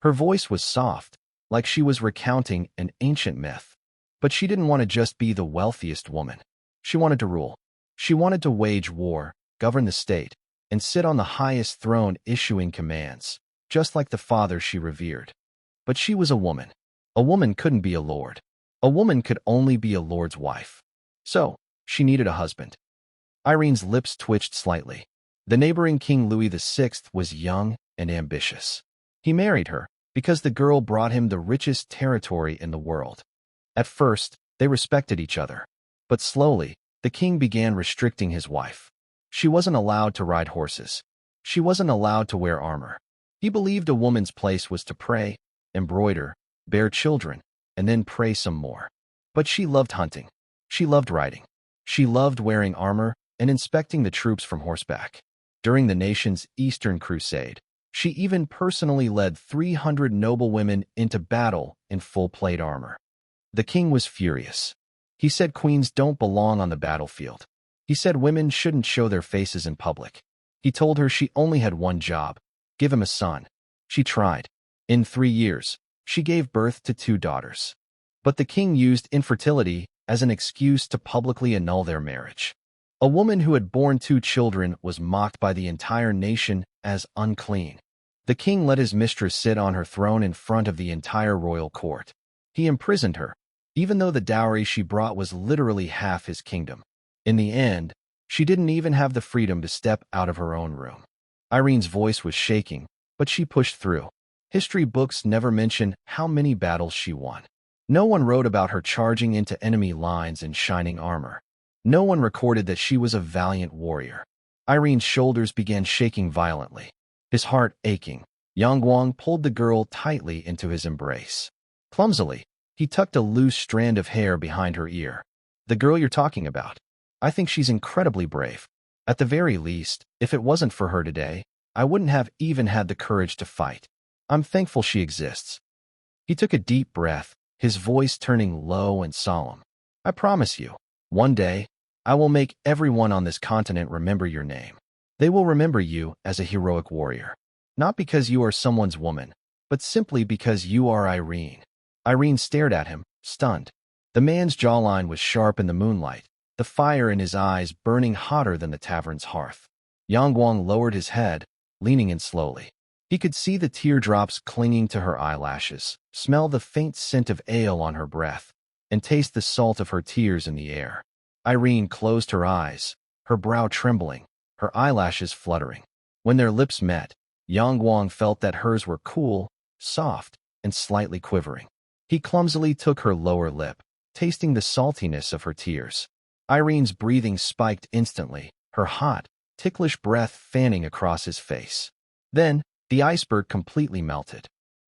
Her voice was soft, like she was recounting an ancient myth. But she didn't want to just be the wealthiest woman. She wanted to rule. She wanted to wage war, govern the state, and sit on the highest throne issuing commands, just like the father she revered. But she was a woman. A woman couldn't be a lord. A woman could only be a lord's wife. So, she needed a husband. Irene's lips twitched slightly. The neighboring King Louis VI was young and ambitious. He married her because the girl brought him the richest territory in the world. At first, they respected each other. But slowly, the king began restricting his wife. She wasn't allowed to ride horses. She wasn't allowed to wear armor. He believed a woman's place was to pray, embroider, bear children, and then pray some more. But she loved hunting. She loved riding. She loved wearing armor and inspecting the troops from horseback. During the nation's Eastern Crusade, she even personally led 300 noble women into battle in full plate armor. The king was furious. He said queens don't belong on the battlefield. He said women shouldn't show their faces in public. He told her she only had one job: give him a son. She tried. In 3 years, she gave birth to 2 daughters. But the king used infertility as an excuse to publicly annul their marriage. A woman who had borne 2 children was mocked by the entire nation as unclean. The king let his mistress sit on her throne in front of the entire royal court. He imprisoned her, even though the dowry she brought was literally half his kingdom. In the end, she didn't even have the freedom to step out of her own room. Irene's voice was shaking, but she pushed through. History books never mention how many battles she won. No one wrote about her charging into enemy lines in shining armor. No one recorded that she was a valiant warrior. Irene's shoulders began shaking violently. His heart aching, Yang Guang pulled the girl tightly into his embrace. Clumsily, he tucked a loose strand of hair behind her ear. The girl you're talking about. I think she's incredibly brave. At the very least, if it wasn't for her today, I wouldn't have even had the courage to fight. I'm thankful she exists. He took a deep breath, his voice turning low and solemn. I promise you, one day, I will make everyone on this continent remember your name. They will remember you as a heroic warrior. Not because you are someone's woman, but simply because you are Irene. Irene stared at him, stunned. The man's jawline was sharp in the moonlight, the fire in his eyes burning hotter than the tavern's hearth. Yang Guang lowered his head, leaning in slowly. He could see the teardrops clinging to her eyelashes, smell the faint scent of ale on her breath, and taste the salt of her tears in the air. Irene closed her eyes, her brow trembling, her eyelashes fluttering. When their lips met, Yang Guang felt that hers were cool, soft, and slightly quivering. He clumsily took her lower lip, tasting the saltiness of her tears. Irene's breathing spiked instantly, her hot, ticklish breath fanning across his face. Then, the iceberg completely melted.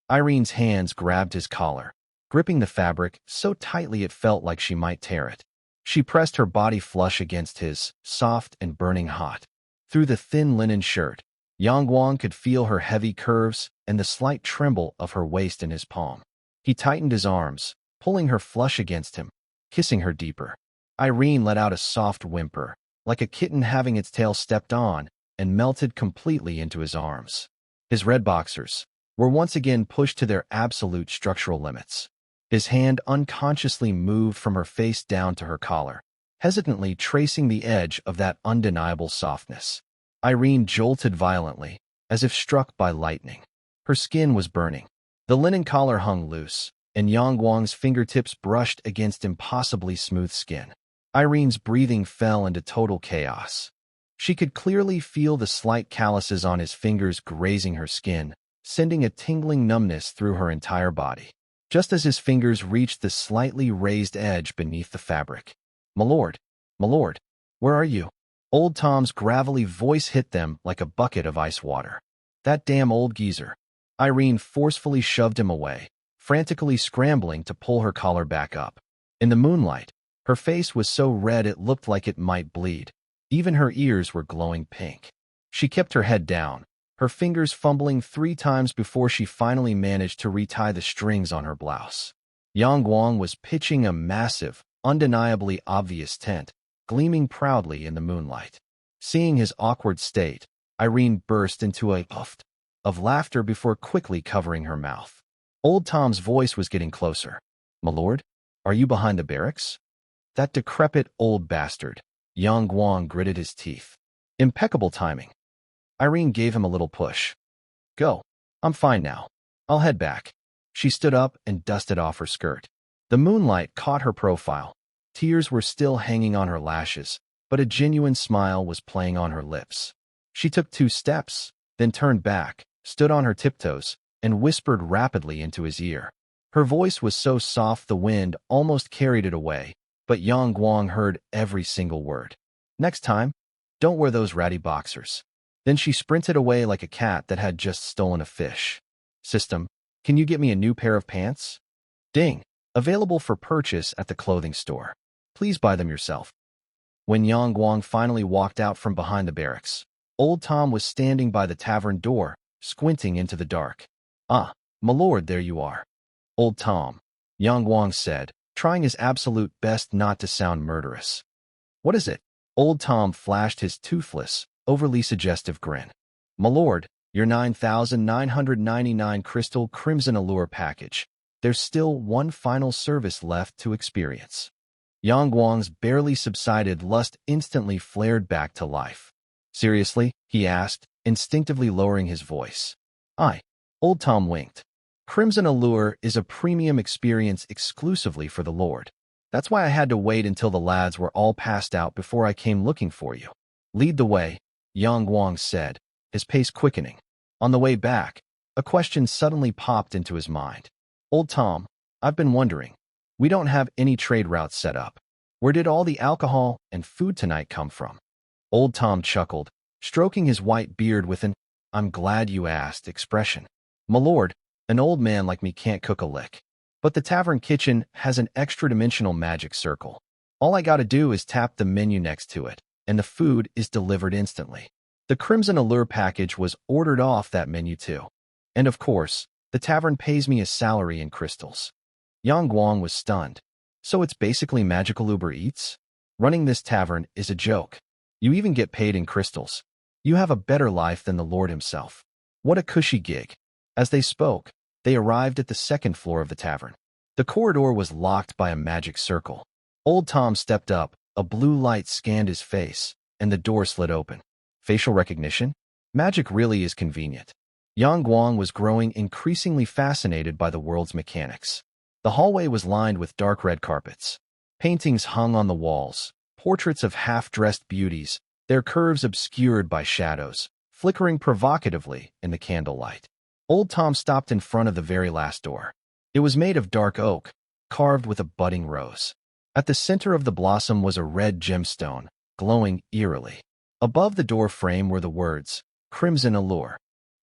Irene's hands grabbed his collar, gripping the fabric so tightly it felt like she might tear it. She pressed her body flush against his, soft and burning hot. Through the thin linen shirt, Yang Guang could feel her heavy curves and the slight tremble of her waist in his palm. He tightened his arms, pulling her flush against him, kissing her deeper. Irene let out a soft whimper, like a kitten having its tail stepped on, and melted completely into his arms. His red boxers were once again pushed to their absolute structural limits. His hand unconsciously moved from her face down to her collar, hesitantly tracing the edge of that undeniable softness. Irene jolted violently, as if struck by lightning. Her skin was burning. The linen collar hung loose, and Yang Guang's fingertips brushed against impossibly smooth skin. Irene's breathing fell into total chaos. She could clearly feel the slight calluses on his fingers grazing her skin, sending a tingling numbness through her entire body. Just as his fingers reached the slightly raised edge beneath the fabric. "My lord, where are you?" Old Tom's gravelly voice hit them like a bucket of ice water. "That damn old geezer." Irene forcefully shoved him away, frantically scrambling to pull her collar back up. In the moonlight, her face was so red it looked like it might bleed. Even her ears were glowing pink. She kept her head down, her fingers fumbling 3 times before she finally managed to retie the strings on her blouse. Yang Guang was pitching a massive, undeniably obvious tent, gleaming proudly in the moonlight. Seeing his awkward state, Irene burst into a puff of laughter before quickly covering her mouth. Old Tom's voice was getting closer. "My lord, are you behind the barracks?" That decrepit old bastard. Yang Guang gritted his teeth. Impeccable timing. Irene gave him a little push. "Go. I'm fine now. I'll head back." She stood up and dusted off her skirt. The moonlight caught her profile. Tears were still hanging on her lashes, but a genuine smile was playing on her lips. She took 2 steps, then turned back, stood on her tiptoes, and whispered rapidly into his ear. Her voice was so soft the wind almost carried it away, but Yang Guang heard every single word. "Next time, Don't wear those ratty boxers. Then she sprinted away like a cat that had just stolen a fish. System, can you get me a new pair of pants? Ding. Available for purchase at the clothing store. Please buy them yourself. When Yang Guang finally walked out from behind the barracks, Old Tom was standing by the tavern door, squinting into the dark. Ah, my lord, there you are. Old Tom, Yang Guang said, trying his absolute best not to sound murderous. What is it? Old Tom flashed his toothless, overly suggestive grin. My lord, your 9,999 crystal crimson allure package. There's still one final service left to experience. Yang Guang's barely subsided lust instantly flared back to life. Seriously? He asked, instinctively lowering his voice. Aye. Old Tom winked. Crimson Allure is a premium experience exclusively for the Lord. That's why I had to wait until the lads were all passed out before I came looking for you. Lead the way, Yang Guang said, his pace quickening. On the way back, a question suddenly popped into his mind. Old Tom, I've been wondering. We don't have any trade routes set up. Where did all the alcohol and food tonight come from? Old Tom chuckled, stroking his white beard with an "I'm glad you asked" expression. My lord, an old man like me can't cook a lick. But the tavern kitchen has an extra-dimensional magic circle. All I gotta do is tap the menu next to it, and the food is delivered instantly. The Crimson Allure package was ordered off that menu too. And of course, the tavern pays me a salary in crystals. Yang Guang was stunned. So it's basically magical Uber Eats? Running this tavern is a joke. You even get paid in crystals. You have a better life than the Lord himself. What a cushy gig. As they spoke, they arrived at the second floor of the tavern. The corridor was locked by a magic circle. Old Tom stepped up, a blue light scanned his face, and the door slid open. Facial recognition? Magic really is convenient. Yang Guang was growing increasingly fascinated by the world's mechanics. The hallway was lined with dark red carpets. Paintings hung on the walls, portraits of half-dressed beauties, their curves obscured by shadows, flickering provocatively in the candlelight. Old Tom stopped in front of the very last door. It was made of dark oak, carved with a budding rose. At the center of the blossom was a red gemstone, glowing eerily. Above the door frame were the words, Crimson Allure.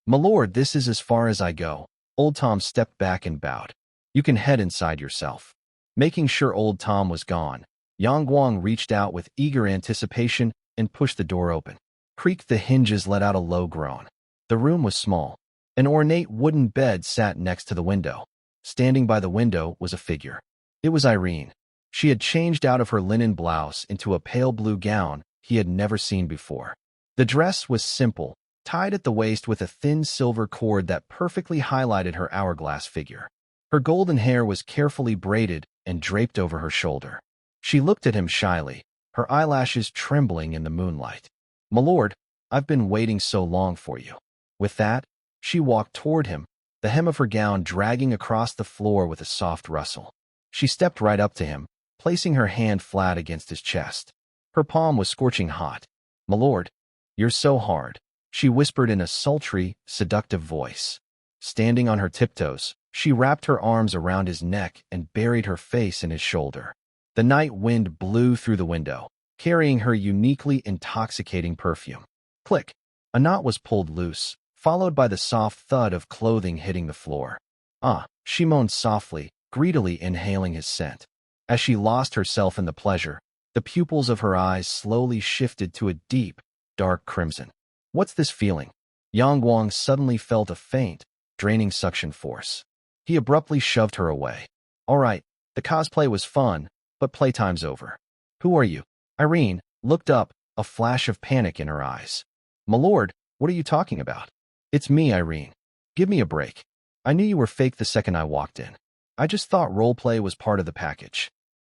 My lord, this is as far as I go. Old Tom stepped back and bowed. You can head inside yourself. Making sure Old Tom was gone, Yang Guang reached out with eager anticipation and pushed the door open. Creaked the hinges let out a low groan. The room was small. An ornate wooden bed sat next to the window. Standing by the window was a figure. It was Irene. She had changed out of her linen blouse into a pale blue gown he had never seen before. The dress was simple, tied at the waist with a thin silver cord that perfectly highlighted her hourglass figure. Her golden hair was carefully braided and draped over her shoulder. She looked at him shyly, her eyelashes trembling in the moonlight. My lord, I've been waiting so long for you. With that, she walked toward him, the hem of her gown dragging across the floor with a soft rustle. She stepped right up to him, placing her hand flat against his chest. Her palm was scorching hot. My lord, you're so hard, she whispered in a sultry, seductive voice. Standing on her tiptoes, she wrapped her arms around his neck and buried her face in his shoulder. The night wind blew through the window, carrying her uniquely intoxicating perfume. Click! A knot was pulled loose, followed by the soft thud of clothing hitting the floor. Ah, she moaned softly, greedily inhaling his scent. As she lost herself in the pleasure, the pupils of her eyes slowly shifted to a deep, dark crimson. What's this feeling? Yang Guang suddenly felt a faint, draining suction force. He abruptly shoved her away. All right, the cosplay was fun, but playtime's over. Who are you? Irene looked up, a flash of panic in her eyes. My lord, what are you talking about? It's me, Irene. Give me a break. I knew you were fake the second I walked in. I just thought roleplay was part of the package.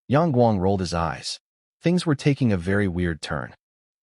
Yang Guang rolled his eyes. Things were taking a very weird turn.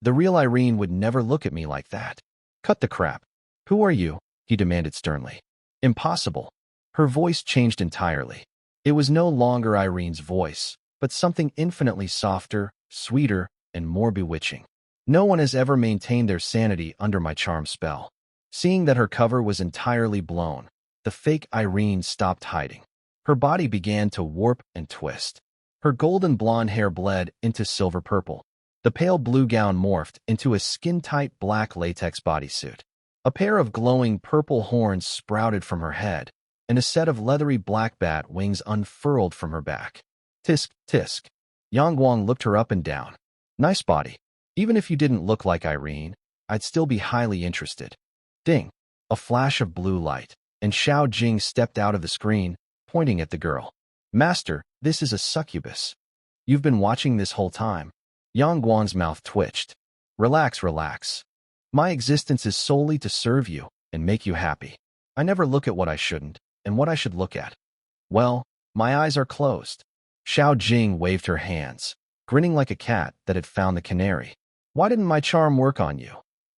The real Irene would never look at me like that. Cut the crap. Who are you? He demanded sternly. Impossible. Her voice changed entirely. It was no longer Irene's voice, but something infinitely softer, sweeter, and more bewitching. No one has ever maintained their sanity under my charm spell. Seeing that her cover was entirely blown, the fake Irene stopped hiding. Her body began to warp and twist. Her golden blonde hair bled into silver purple. The pale blue gown morphed into a skin-tight black latex bodysuit. A pair of glowing purple horns sprouted from her head, and a set of leathery black bat wings unfurled from her back. Tisk, tisk. Yang Guang looked her up and down. Nice body. Even if you didn't look like Irene, I'd still be highly interested. Ding. A flash of blue light, and Xiao Jing stepped out of the screen, pointing at the girl. Master, this is a succubus. You've been watching this whole time. Yang Guang's mouth twitched. Relax, relax. My existence is solely to serve you and make you happy. I never look at what I shouldn't and what I should look at. Well, my eyes are closed. Xiao Jing waved her hands, grinning like a cat that had found the canary. Why didn't my charm work on you?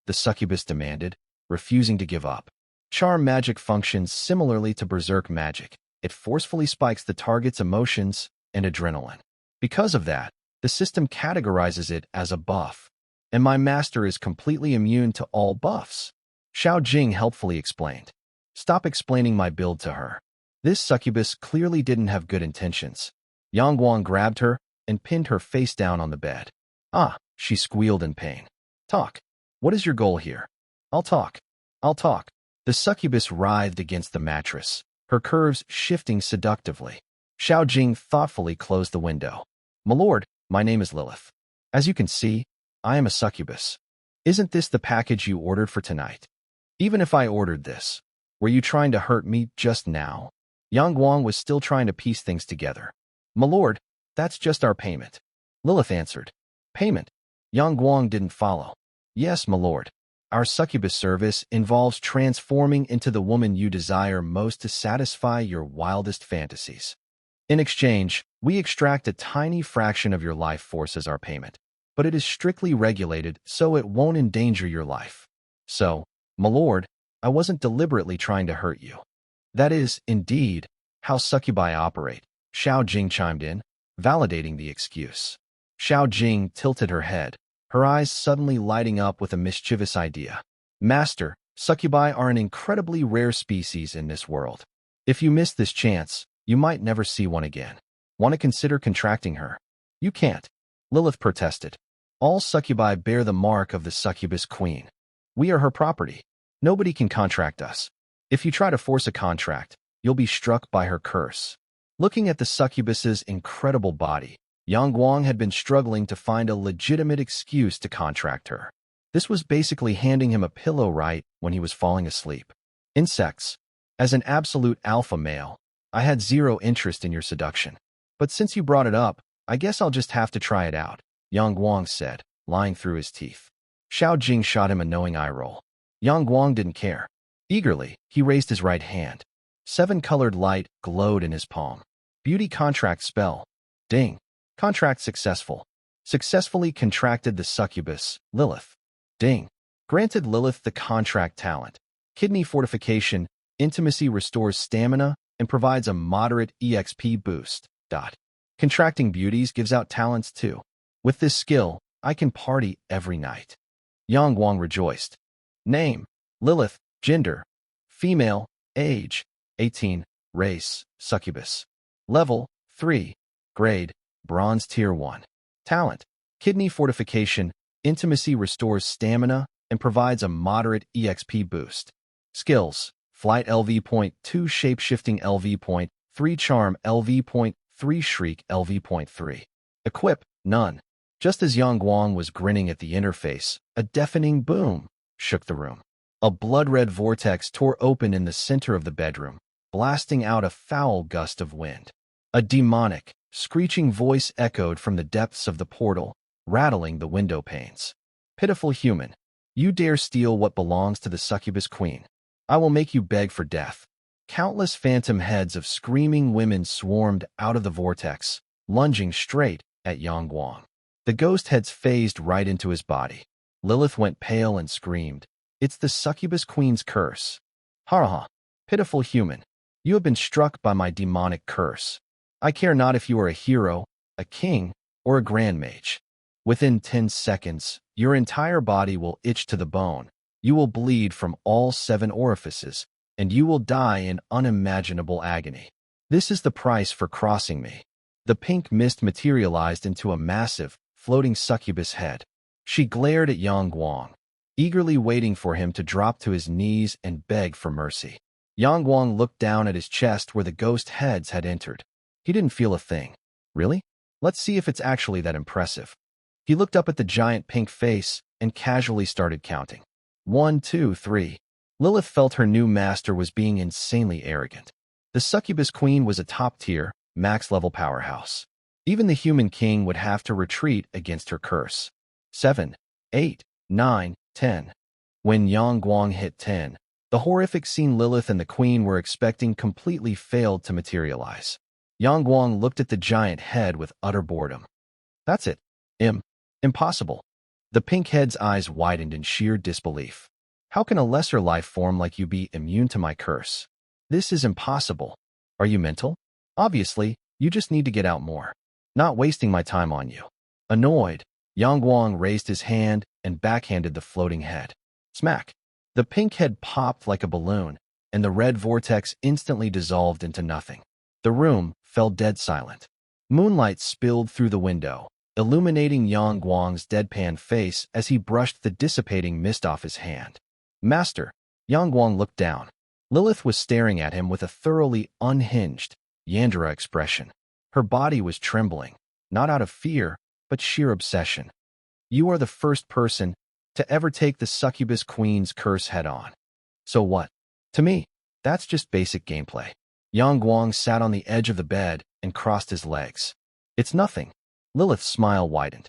The succubus demanded, refusing to give up. Charm magic functions similarly to berserk magic. It forcefully spikes the target's emotions and adrenaline. Because of that, the system categorizes it as a buff, and my master is completely immune to all buffs. Xiao Jing helpfully explained. Stop explaining my build to her. This succubus clearly didn't have good intentions. Yang Guang grabbed her and pinned her face down on the bed. Ah, she squealed in pain. Talk. What is your goal here? I'll talk. I'll talk. The succubus writhed against the mattress, her curves shifting seductively. Xiao Jing thoughtfully closed the window. My lord, my name is Lilith. As you can see, I am a succubus. Isn't this the package you ordered for tonight? Even if I ordered this, were you trying to hurt me just now? Yang Guang was still trying to piece things together. My lord, that's just our payment. Lilith answered. Payment? Yang Guang didn't follow. Yes, my lord. Our succubus service involves transforming into the woman you desire most to satisfy your wildest fantasies. In exchange, we extract a tiny fraction of your life force as our payment, but it is strictly regulated so it won't endanger your life. So, my lord, I wasn't deliberately trying to hurt you. That is, indeed, how succubi operate, Xiao Jing chimed in, validating the excuse. Xiao Jing tilted her head, her eyes suddenly lighting up with a mischievous idea. Master, succubi are an incredibly rare species in this world. If you miss this chance, you might never see one again. Want to consider contracting her? You can't, Lilith protested. All succubi bear the mark of the Succubus Queen. We are her property. Nobody can contract us. If you try to force a contract, you'll be struck by her curse. Looking at the succubus's incredible body, Yang Guang had been struggling to find a legitimate excuse to contract her. This was basically handing him a pillow right when he was falling asleep. Insects. As an absolute alpha male, I had zero interest in your seduction. But since you brought it up, I guess I'll just have to try it out, Yang Guang said, lying through his teeth. Xiao Jing shot him a knowing eye roll. Yang Guang didn't care. Eagerly, he raised his right hand. 7-colored light glowed in his palm. Beauty contract spell. Ding. Contract successful. Successfully contracted the succubus, Lilith. Ding. Granted Lilith the contract talent. Kidney fortification, intimacy restores stamina, and provides a moderate EXP boost. Contracting beauties gives out talents too. With this skill, I can party every night. Yang Guang rejoiced. Name, Lilith. Gender, female. Age, 18. Race, succubus. Level, 3. Grade, bronze tier 1. Talent, kidney fortification, intimacy restores stamina, and provides a moderate EXP boost. Skills, flight LV.2, shape-shifting LV.3, charm LV.3, shriek LV.3. Equip, none. Just as Yang Guang was grinning at the interface, a deafening boom shook the room. A blood-red vortex tore open in the center of the bedroom, blasting out a foul gust of wind. A demonic, screeching voice echoed from the depths of the portal, rattling the window panes. Pitiful human, you dare steal what belongs to the Succubus Queen. I will make you beg for death. Countless phantom heads of screaming women swarmed out of the vortex, lunging straight at Yang Guang. The ghost heads phased right into his body. Lilith went pale and screamed, "It's the Succubus Queen's curse." Ha ha! Pitiful human, you have been struck by my demonic curse. I care not if you are a hero, a king, or a grand mage. Within 10 seconds, your entire body will itch to the bone. You will bleed from all 7 orifices, and you will die in unimaginable agony. This is the price for crossing me. The pink mist materialized into a massive, floating succubus head. She glared at Yang Guang, eagerly waiting for him to drop to his knees and beg for mercy. Yang Guang looked down at his chest where the ghost heads had entered. He didn't feel a thing. Really? Let's see if it's actually that impressive. He looked up at the giant pink face and casually started counting. 1, 2, 3. Lilith felt her new master was being insanely arrogant. The Succubus Queen was a top-tier, max-level powerhouse. Even the human king would have to retreat against her curse. 7, 8, 9, 10. When Yang Guang hit 10, the horrific scene Lilith and the queen were expecting completely failed to materialize. Yang Guang looked at the giant head with utter boredom. That's it. Impossible. The pink head's eyes widened in sheer disbelief. How can a lesser life form like you be immune to my curse? This is impossible. Are you mental? Obviously, you just need to get out more. Not wasting my time on you. Annoyed, Yang Guang raised his hand and backhanded the floating head. Smack! The pink head popped like a balloon, and the red vortex instantly dissolved into nothing. The room fell dead silent. Moonlight spilled through the window, illuminating Yang Guang's deadpan face as he brushed the dissipating mist off his hand. Master, Yang Guang looked down. Lilith was staring at him with a thoroughly unhinged, Yandere expression. Her body was trembling, not out of fear, but sheer obsession. You are the first person to ever take the Succubus Queen's curse head-on. So what? To me, that's just basic gameplay. Yang Guang sat on the edge of the bed and crossed his legs. It's nothing. Lilith's smile widened.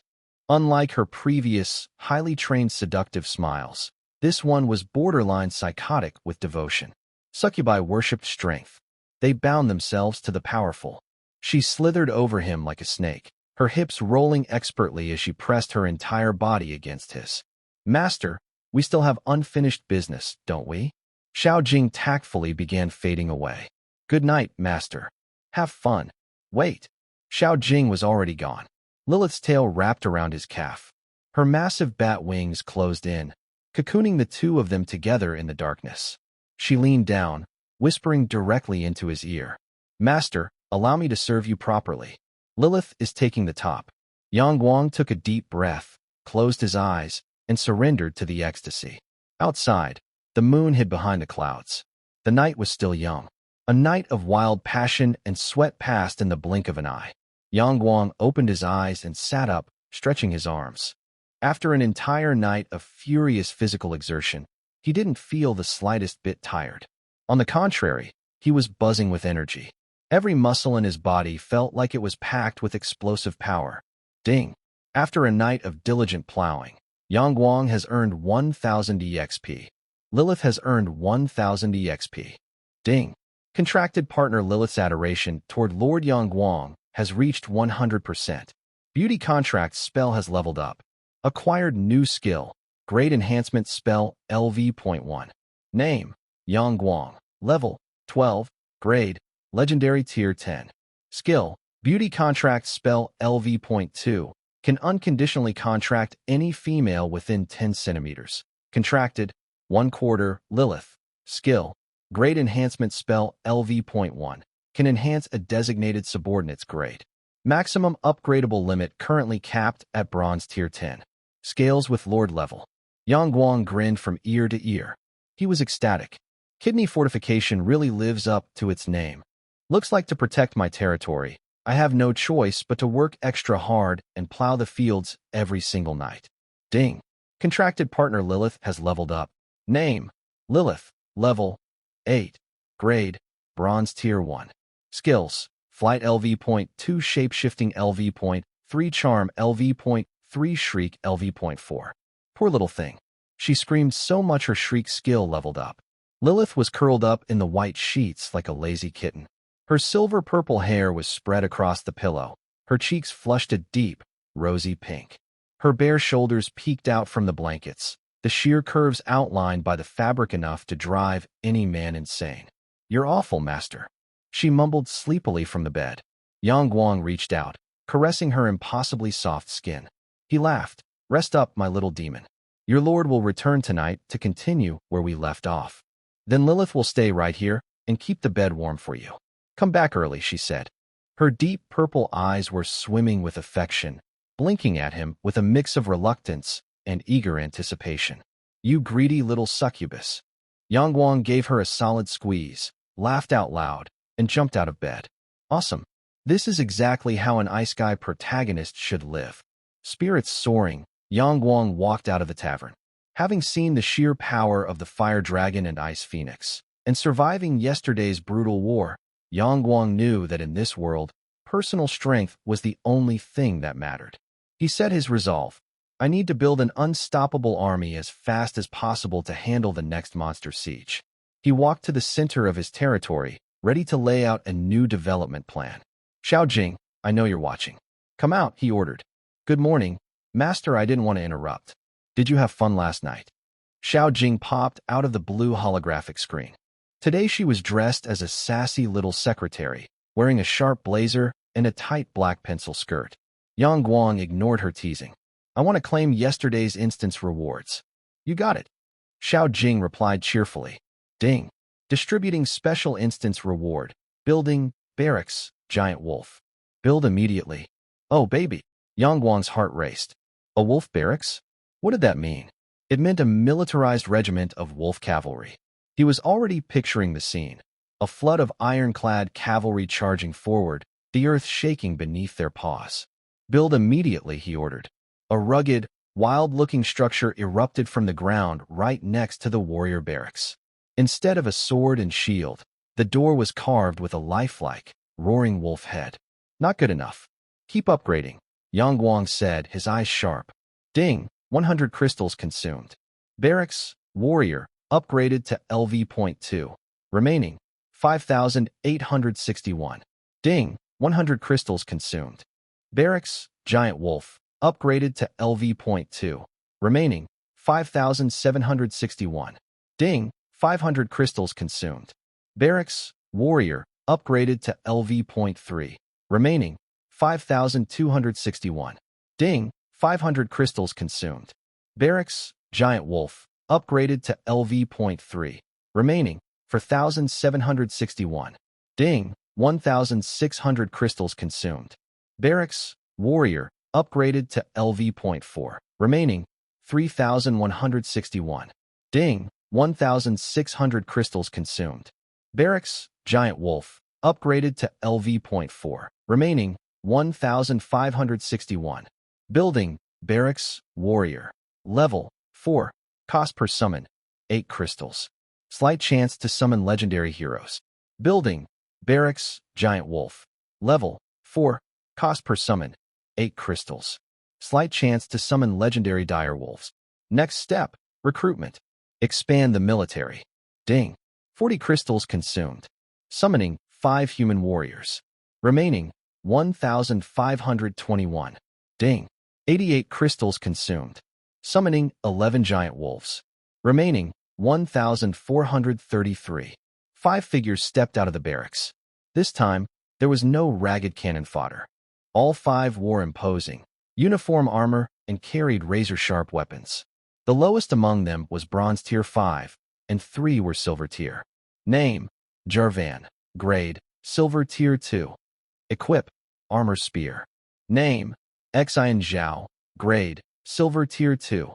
Unlike her previous, highly trained seductive smiles, this one was borderline psychotic with devotion. Succubi worshipped strength. They bound themselves to the powerful. She slithered over him like a snake, her hips rolling expertly as she pressed her entire body against his. Master, we still have unfinished business, don't we? Xiao Jing tactfully began fading away. Good night, master. Have fun. Wait. Xiao Jing was already gone. Lilith's tail wrapped around his calf. Her massive bat wings closed in, cocooning the two of them together in the darkness. She leaned down, whispering directly into his ear. Master, allow me to serve you properly. Lilith is taking the top. Yang Guang took a deep breath, closed his eyes, and surrendered to the ecstasy. Outside, the moon hid behind the clouds. The night was still young. A night of wild passion and sweat passed in the blink of an eye. Yang Guang opened his eyes and sat up, stretching his arms. After an entire night of furious physical exertion, he didn't feel the slightest bit tired. On the contrary, he was buzzing with energy. Every muscle in his body felt like it was packed with explosive power. Ding! After a night of diligent plowing, Yang Guang has earned 1,000 EXP. Lilith has earned 1,000 EXP. Ding! Contracted partner Lilith's adoration toward Lord Yang Guang has reached 100%. Beauty contract spell has leveled up. Acquired new skill. Grade enhancement spell LV.1. Name, Yang Guang. Level, 12. Grade, legendary tier 10. Skill, beauty contract spell LV.2. Can unconditionally contract any female within 10 centimeters. Contracted, 1/4, Lilith. Skill, grade enhancement spell LV.1. Can enhance a designated subordinate's grade. Maximum upgradable limit currently capped at bronze tier 10. Scales with Lord level. Yang Guang grinned from ear to ear. He was ecstatic. Kidney fortification really lives up to its name. Looks like to protect my territory, I have no choice but to work extra hard and plow the fields every single night. Ding. Contracted partner Lilith has leveled up. Name, Lilith. Level, 8. Grade, bronze tier 1. Skills, flight LV.2, shape-shifting LV.3, charm LV.3, shriek LV.4. Poor little thing. She screamed so much her shriek skill leveled up. Lilith was curled up in the white sheets like a lazy kitten. Her silver-purple hair was spread across the pillow, her cheeks flushed a deep, rosy pink. Her bare shoulders peeked out from the blankets, the sheer curves outlined by the fabric enough to drive any man insane. You're awful, master. She mumbled sleepily from the bed. Yang Guang reached out, caressing her impossibly soft skin. He laughed. Rest up, my little demon. Your lord will return tonight to continue where we left off. Then Lilith will stay right here and keep the bed warm for you. Come back early, she said. Her deep purple eyes were swimming with affection, blinking at him with a mix of reluctance and eager anticipation. "You greedy little succubus." Yang Guang gave her a solid squeeze, laughed out loud, and jumped out of bed. "Awesome. This is exactly how an Ice Guy protagonist should live." Spirits soaring, Yang Guang walked out of the tavern. Having seen the sheer power of the Fire Dragon and Ice Phoenix, and surviving yesterday's brutal war, Yang Guang knew that in this world, personal strength was the only thing that mattered. He set his resolve. "I need to build an unstoppable army as fast as possible to handle the next monster siege." He walked to the center of his territory, ready to lay out a new development plan. "Xiao Jing, I know you're watching. Come out," he ordered. "Good morning, Master. I didn't want to interrupt. Did you have fun last night?" Xiao Jing popped out of the blue holographic screen. Today she was dressed as a sassy little secretary, wearing a sharp blazer and a tight black pencil skirt. Yang Guang ignored her teasing. "I want to claim yesterday's instance rewards." "You got it," Xiao Jing replied cheerfully. "Ding. Distributing special instance reward. Building, barracks, giant wolf. Build immediately." "Oh, baby." Yang Guang's heart raced. A wolf barracks? What did that mean? It meant a militarized regiment of Wolf Cavalry. He was already picturing the scene. A flood of ironclad cavalry charging forward, the earth shaking beneath their paws. "Build immediately," he ordered. A rugged, wild-looking structure erupted from the ground right next to the warrior barracks. Instead of a sword and shield, the door was carved with a lifelike, roaring wolf head. "Not good enough. Keep upgrading," Yang Guang said, his eyes sharp. "Ding, 100 crystals consumed. Barracks, warrior, upgraded to LV.2. Remaining, 5,861. Ding, 100 crystals consumed. Barracks, giant wolf, upgraded to LV.2. Remaining, 5,761. Ding, 500 crystals consumed. Barracks, warrior, upgraded to LV.3. Remaining, 5,261. Ding, 500 crystals consumed. Barracks, giant wolf, upgraded to LV.3. Remaining, 4,761. Ding, 1,600 crystals consumed. Barracks, warrior, upgraded to LV.4. Remaining, 3,161. Ding, 1,600 crystals consumed. Barracks, giant wolf, upgraded to LV.4. Remaining, 1,561. Building, barracks, warrior. Level, 4. Cost per summon, 8 crystals. Slight chance to summon legendary heroes. Building, barracks, giant wolf. Level, 4. Cost per summon, 8 crystals. Slight chance to summon legendary direwolves. Next step, recruitment. Expand the military. Ding. 40 crystals consumed. Summoning 5 human warriors. Remaining 1,521. Ding. 88 crystals consumed. Summoning 11 giant wolves. Remaining 1,433. 5 figures stepped out of the barracks. This time, there was no ragged cannon fodder. All 5 wore imposing, uniform armor and carried razor-sharp weapons. The lowest among them was Bronze Tier 5, and 3 were Silver Tier. Name, Jarvan. Grade, Silver Tier 2. Equip, Armor Spear. Name, Xian Zhao. Grade, Silver Tier 2.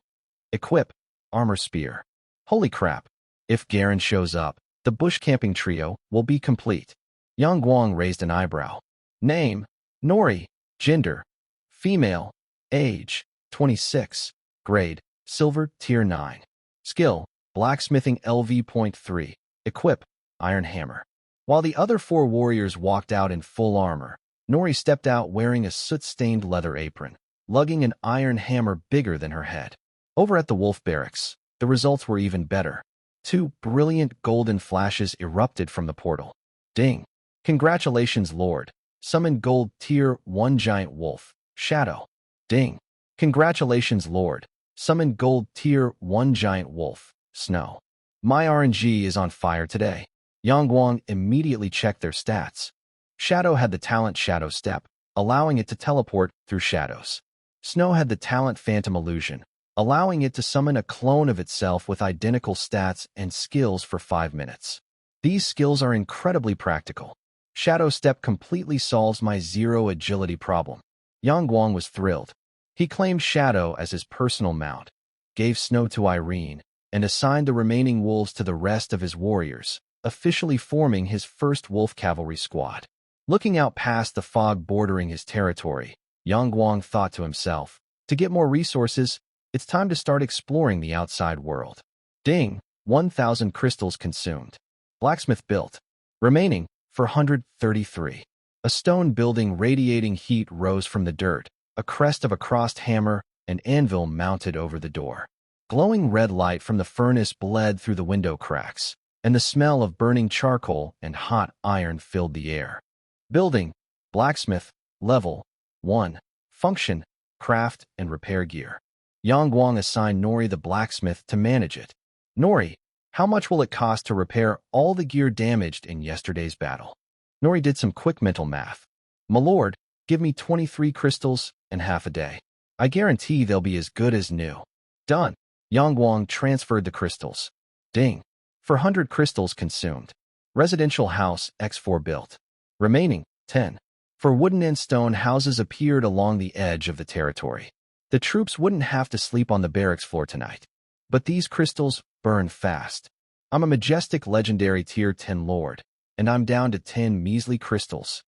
Equip, Armor Spear. Holy crap. If Garen shows up, the bush camping trio will be complete. Yang Guang raised an eyebrow. Name, Nori. Gender, female. Age, 26. Grade, Silver Tier 9. Skill, Blacksmithing LV.3. Equip, Iron Hammer. While the other 4 warriors walked out in full armor, Nori stepped out wearing a soot-stained leather apron, lugging an iron hammer bigger than her head. Over at the Wolf Barracks, the results were even better. 2 brilliant golden flashes erupted from the portal. Ding. Congratulations, Lord. Summon Gold Tier 1 Giant Wolf, Shadow. Ding. Congratulations, Lord. Summon Gold Tier 1 Giant Wolf, Snow. My RNG is on fire today. Yang Guang immediately checked their stats. Shadow had the talent Shadow Step, allowing it to teleport through shadows. Snow had the talent Phantom Illusion, allowing it to summon a clone of itself with identical stats and skills for 5 minutes. These skills are incredibly practical. Shadow Step completely solves my 0 agility problem. Yang Guang was thrilled. He claimed Shadow as his personal mount, gave Snow to Irene, and assigned the remaining wolves to the rest of his warriors, officially forming his first Wolf Cavalry squad. Looking out past the fog bordering his territory, Yang Guang thought to himself, to get more resources, it's time to start exploring the outside world. Ding! 1,000 crystals consumed. Blacksmith built. Remaining, 433. A stone building radiating heat rose from the dirt, a crest of a crossed hammer, and anvil mounted over the door. Glowing red light from the furnace bled through the window cracks, and the smell of burning charcoal and hot iron filled the air. Building, blacksmith, level 1, function, craft and repair gear. Yang Guang assigned Nori the blacksmith to manage it. Nori, how much will it cost to repair all the gear damaged in yesterday's battle? Nori did some quick mental math. My lord, give me 23 crystals and half a day. I guarantee they'll be as good as new. Done. Yang Guang transferred the crystals. Ding. 400 crystals consumed. Residential house X4 built. Remaining, 10. For wooden and stone houses appeared along the edge of the territory. The troops wouldn't have to sleep on the barracks floor tonight. But these crystals burn fast. I'm a majestic legendary tier 10 lord, and I'm down to 10 measly crystals.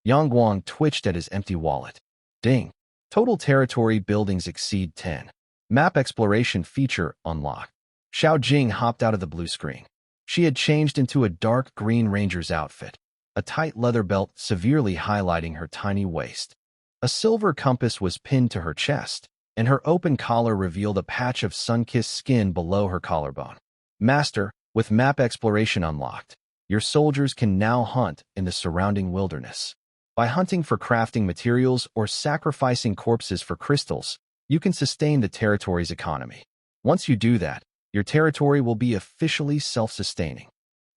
Yang Guang twitched at his empty wallet. Ding. Total territory buildings exceed 10. Map exploration feature unlocked. Xiao Jing hopped out of the blue screen. She had changed into a dark green ranger's outfit, a tight leather belt severely highlighting her tiny waist. A silver compass was pinned to her chest, and her open collar revealed a patch of sun-kissed skin below her collarbone. Master, with map exploration unlocked, your soldiers can now hunt in the surrounding wilderness. By hunting for crafting materials or sacrificing corpses for crystals, you can sustain the territory's economy. Once you do that, your territory will be officially self-sustaining.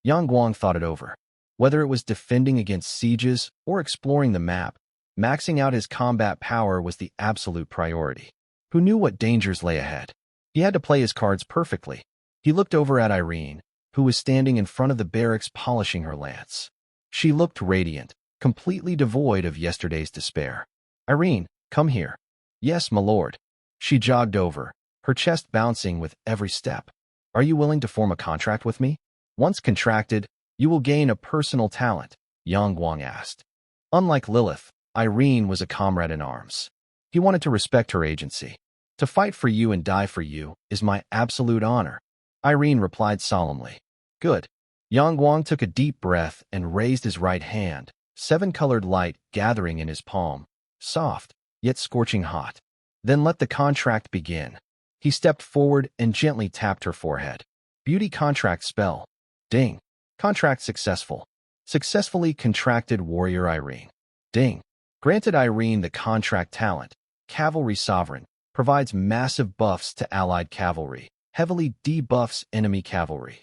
Yang Guang thought it over. Whether it was defending against sieges or exploring the map, maxing out his combat power was the absolute priority. Who knew what dangers lay ahead? He had to play his cards perfectly. He looked over at Irene, who was standing in front of the barracks polishing her lance. She looked radiant, completely devoid of yesterday's despair. Irene, come here. Yes, my lord. She jogged over, her chest bouncing with every step. Are you willing to form a contract with me? Once contracted, you will gain a personal talent, Yang Guang asked. Unlike Lilith, Irene was a comrade in arms. He wanted to respect her agency. To fight for you and die for you is my absolute honor, Irene replied solemnly. Good. Yang Guang took a deep breath and raised his right hand, seven-colored light gathering in his palm, soft, yet scorching hot. Then let the contract begin. He stepped forward and gently tapped her forehead. Beauty contract spell. Ding. Contract successful. Successfully contracted warrior Irene. Ding. Granted Irene the contract talent. Cavalry Sovereign. Provides massive buffs to allied cavalry. Heavily debuffs enemy cavalry.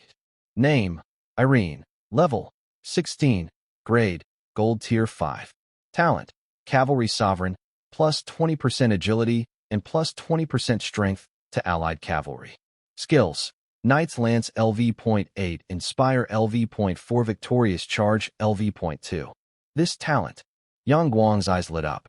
Name. Irene. Level. 16. Grade. Gold tier 5. Talent. Cavalry Sovereign. Plus 20% agility and plus 20% strength to allied cavalry. Skills. Knight's Lance LV.8, Inspire LV.4, Victorious Charge LV.2. This talent. Yang Guang's eyes lit up.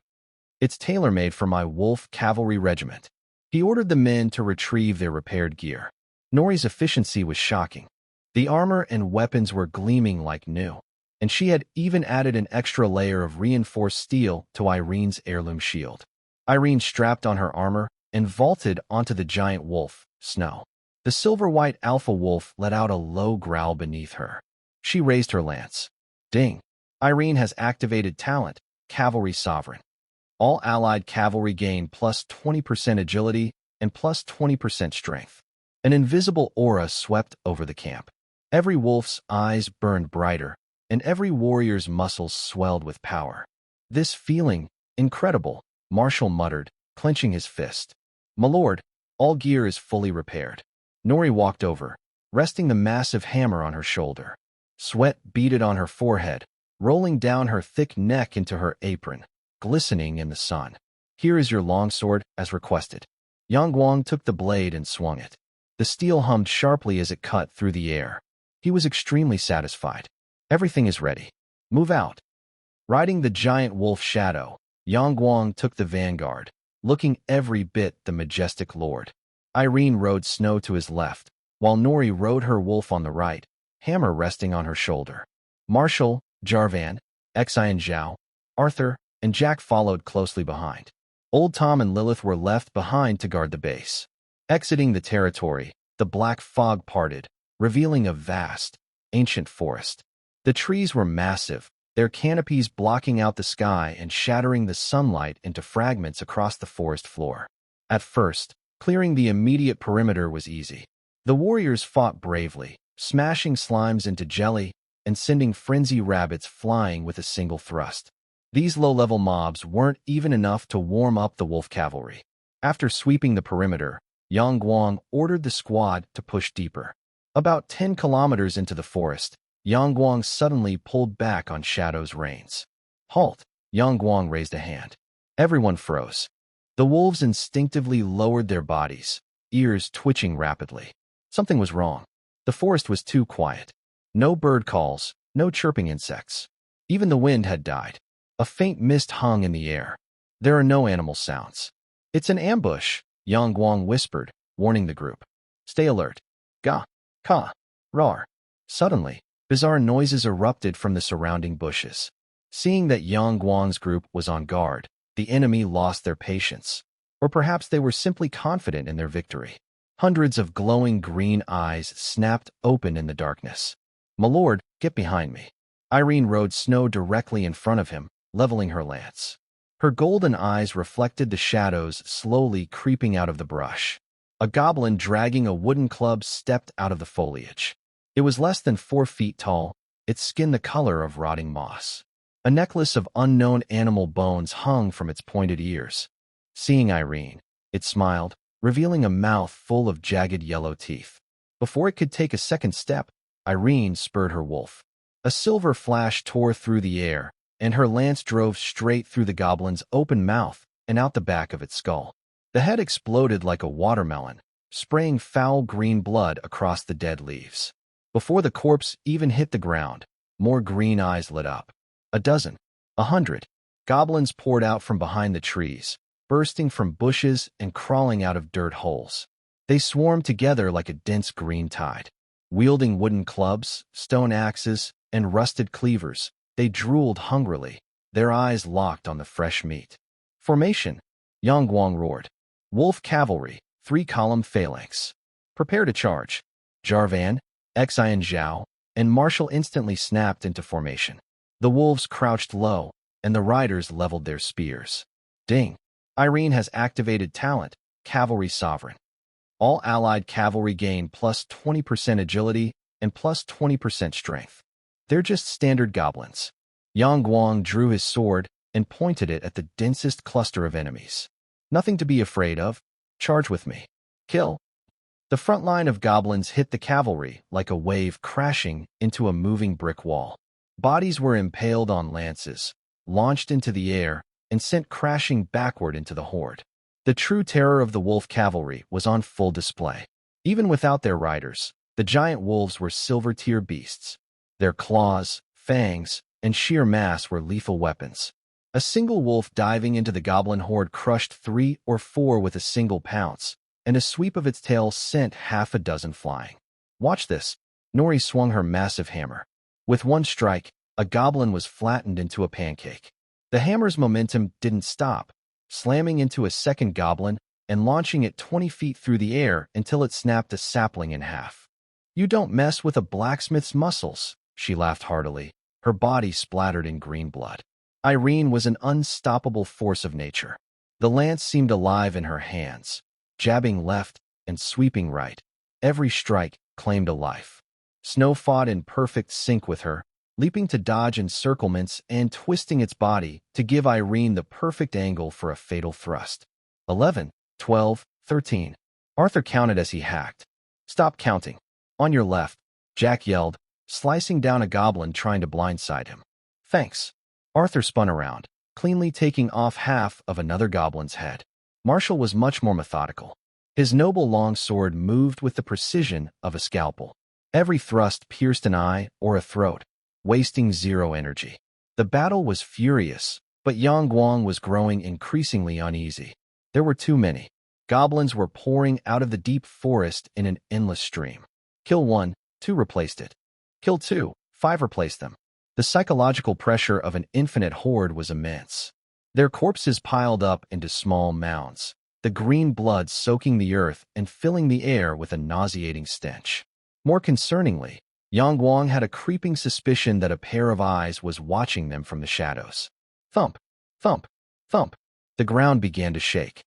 It's tailor-made for my Wolf Cavalry regiment. He ordered the men to retrieve their repaired gear. Nori's efficiency was shocking. The armor and weapons were gleaming like new, and she had even added an extra layer of reinforced steel to Irene's heirloom shield. Irene strapped on her armor and vaulted onto the giant wolf, Snow. The silver-white alpha wolf let out a low growl beneath her. She raised her lance. Ding. Irene has activated talent, Cavalry Sovereign. All allied cavalry gain plus 20% agility and plus 20% strength. An invisible aura swept over the camp. Every wolf's eyes burned brighter, and every warrior's muscles swelled with power. This feeling, incredible, Marshal muttered, clenching his fist. My lord, all gear is fully repaired. Nori walked over, resting the massive hammer on her shoulder. Sweat beaded on her forehead, rolling down her thick neck into her apron, glistening in the sun. Here is your longsword, as requested. Yang Guang took the blade and swung it. The steel hummed sharply as it cut through the air. He was extremely satisfied. Everything is ready. Move out. Riding the giant wolf Shadow, Yang Guang took the vanguard, looking every bit the majestic lord. Irene rode Snow to his left, while Nori rode her wolf on the right, hammer resting on her shoulder. Marshall, Jarvan, Xi and Zhao, Arthur, and Jack followed closely behind. Old Tom and Lilith were left behind to guard the base. Exiting the territory, the black fog parted, revealing a vast, ancient forest. The trees were massive, their canopies blocking out the sky and shattering the sunlight into fragments across the forest floor. At first, clearing the immediate perimeter was easy. The warriors fought bravely, smashing slimes into jelly and sending frenzy rabbits flying with a single thrust. These low-level mobs weren't even enough to warm up the Wolf Cavalry. After sweeping the perimeter, Yang Guang ordered the squad to push deeper. About 10 kilometers into the forest, Yang Guang suddenly pulled back on Shadow's reins. "Halt!" Yang Guang raised a hand. Everyone froze. The wolves instinctively lowered their bodies, ears twitching rapidly. Something was wrong. The forest was too quiet. No bird calls, no chirping insects. Even the wind had died. A faint mist hung in the air. There are no animal sounds. "It's an ambush," Yang Guang whispered, warning the group. "Stay alert." Ga, ka, rar. Suddenly, bizarre noises erupted from the surrounding bushes. Seeing that Yang Guang's group was on guard, the enemy lost their patience. Or perhaps they were simply confident in their victory. Hundreds of glowing green eyes snapped open in the darkness. "My lord, get behind me." Irene rode Snow directly in front of him, leveling her lance. Her golden eyes reflected the shadows slowly creeping out of the brush. A goblin dragging a wooden club stepped out of the foliage. It was less than 4 feet tall, its skin the color of rotting moss. A necklace of unknown animal bones hung from its pointed ears. Seeing Irene, it smiled, revealing a mouth full of jagged yellow teeth. Before it could take a second step, Irene spurred her wolf. A silver flash tore through the air, and her lance drove straight through the goblin's open mouth and out the back of its skull. The head exploded like a watermelon, spraying foul green blood across the dead leaves. Before the corpse even hit the ground, more green eyes lit up. A dozen, 100, goblins poured out from behind the trees, bursting from bushes and crawling out of dirt holes. They swarmed together like a dense green tide. Wielding wooden clubs, stone axes, and rusted cleavers, they drooled hungrily, their eyes locked on the fresh meat. "Formation," Yang Guang roared. "Wolf Cavalry, 3-column phalanx. Prepare to charge." Jarvan, Xi and Zhao, and Marshall instantly snapped into formation. The wolves crouched low, and the riders leveled their spears. Ding! Irene has activated talent, Cavalry Sovereign. All allied cavalry gain plus 20% agility and plus 20% strength. They're just standard goblins. Yang Guang drew his sword and pointed it at the densest cluster of enemies. "Nothing to be afraid of. Charge with me. Kill." The front line of goblins hit the cavalry like a wave crashing into a moving brick wall. Bodies were impaled on lances, launched into the air, and sent crashing backward into the horde. The true terror of the wolf cavalry was on full display. Even without their riders, the giant wolves were silver-tier beasts. Their claws, fangs, and sheer mass were lethal weapons. A single wolf diving into the goblin horde crushed 3 or 4 with a single pounce, and a sweep of its tail sent half a dozen flying. "Watch this." Nori swung her massive hammer. With one strike, a goblin was flattened into a pancake. The hammer's momentum didn't stop, slamming into a second goblin and launching it 20 feet through the air until it snapped a sapling in half. "You don't mess with a blacksmith's muscles," she laughed heartily, her body splattered in green blood. Irene was an unstoppable force of nature. The lance seemed alive in her hands, jabbing left and sweeping right. Every strike claimed a life. Snow fought in perfect sync with her, leaping to dodge encirclements and twisting its body to give Irene the perfect angle for a fatal thrust. 11, 12, 13. Arthur counted as he hacked. "Stop counting. On your left," Jack yelled, slicing down a goblin trying to blindside him. "Thanks." Arthur spun around, cleanly taking off half of another goblin's head. Marshall was much more methodical. His noble long sword moved with the precision of a scalpel. Every thrust pierced an eye or a throat, wasting zero energy. The battle was furious, but Yang Guang was growing increasingly uneasy. There were too many. Goblins were pouring out of the deep forest in an endless stream. Kill 1, 2 replaced it. Kill 2, 5 replaced them. The psychological pressure of an infinite horde was immense. Their corpses piled up into small mounds, the green blood soaking the earth and filling the air with a nauseating stench. More concerningly, Yang Guang had a creeping suspicion that a pair of eyes was watching them from the shadows. Thump, thump, thump. The ground began to shake.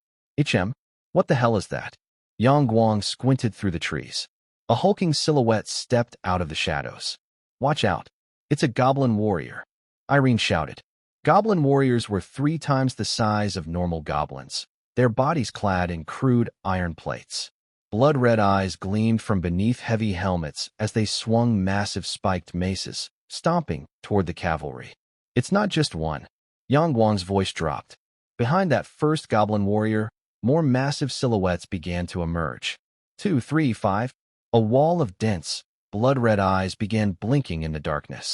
What the hell is that? Yang Guang squinted through the trees. A hulking silhouette stepped out of the shadows. Watch out. It's a goblin warrior. Irene shouted. Goblin warriors were 3 times the size of normal goblins, their bodies clad in crude iron plates. Blood-red eyes gleamed from beneath heavy helmets as they swung massive spiked maces, stomping toward the cavalry. It's not just one. Yang Guang's voice dropped. Behind that first goblin warrior, more massive silhouettes began to emerge. 2, 3, 5. A wall of dense, blood-red eyes began blinking in the darkness.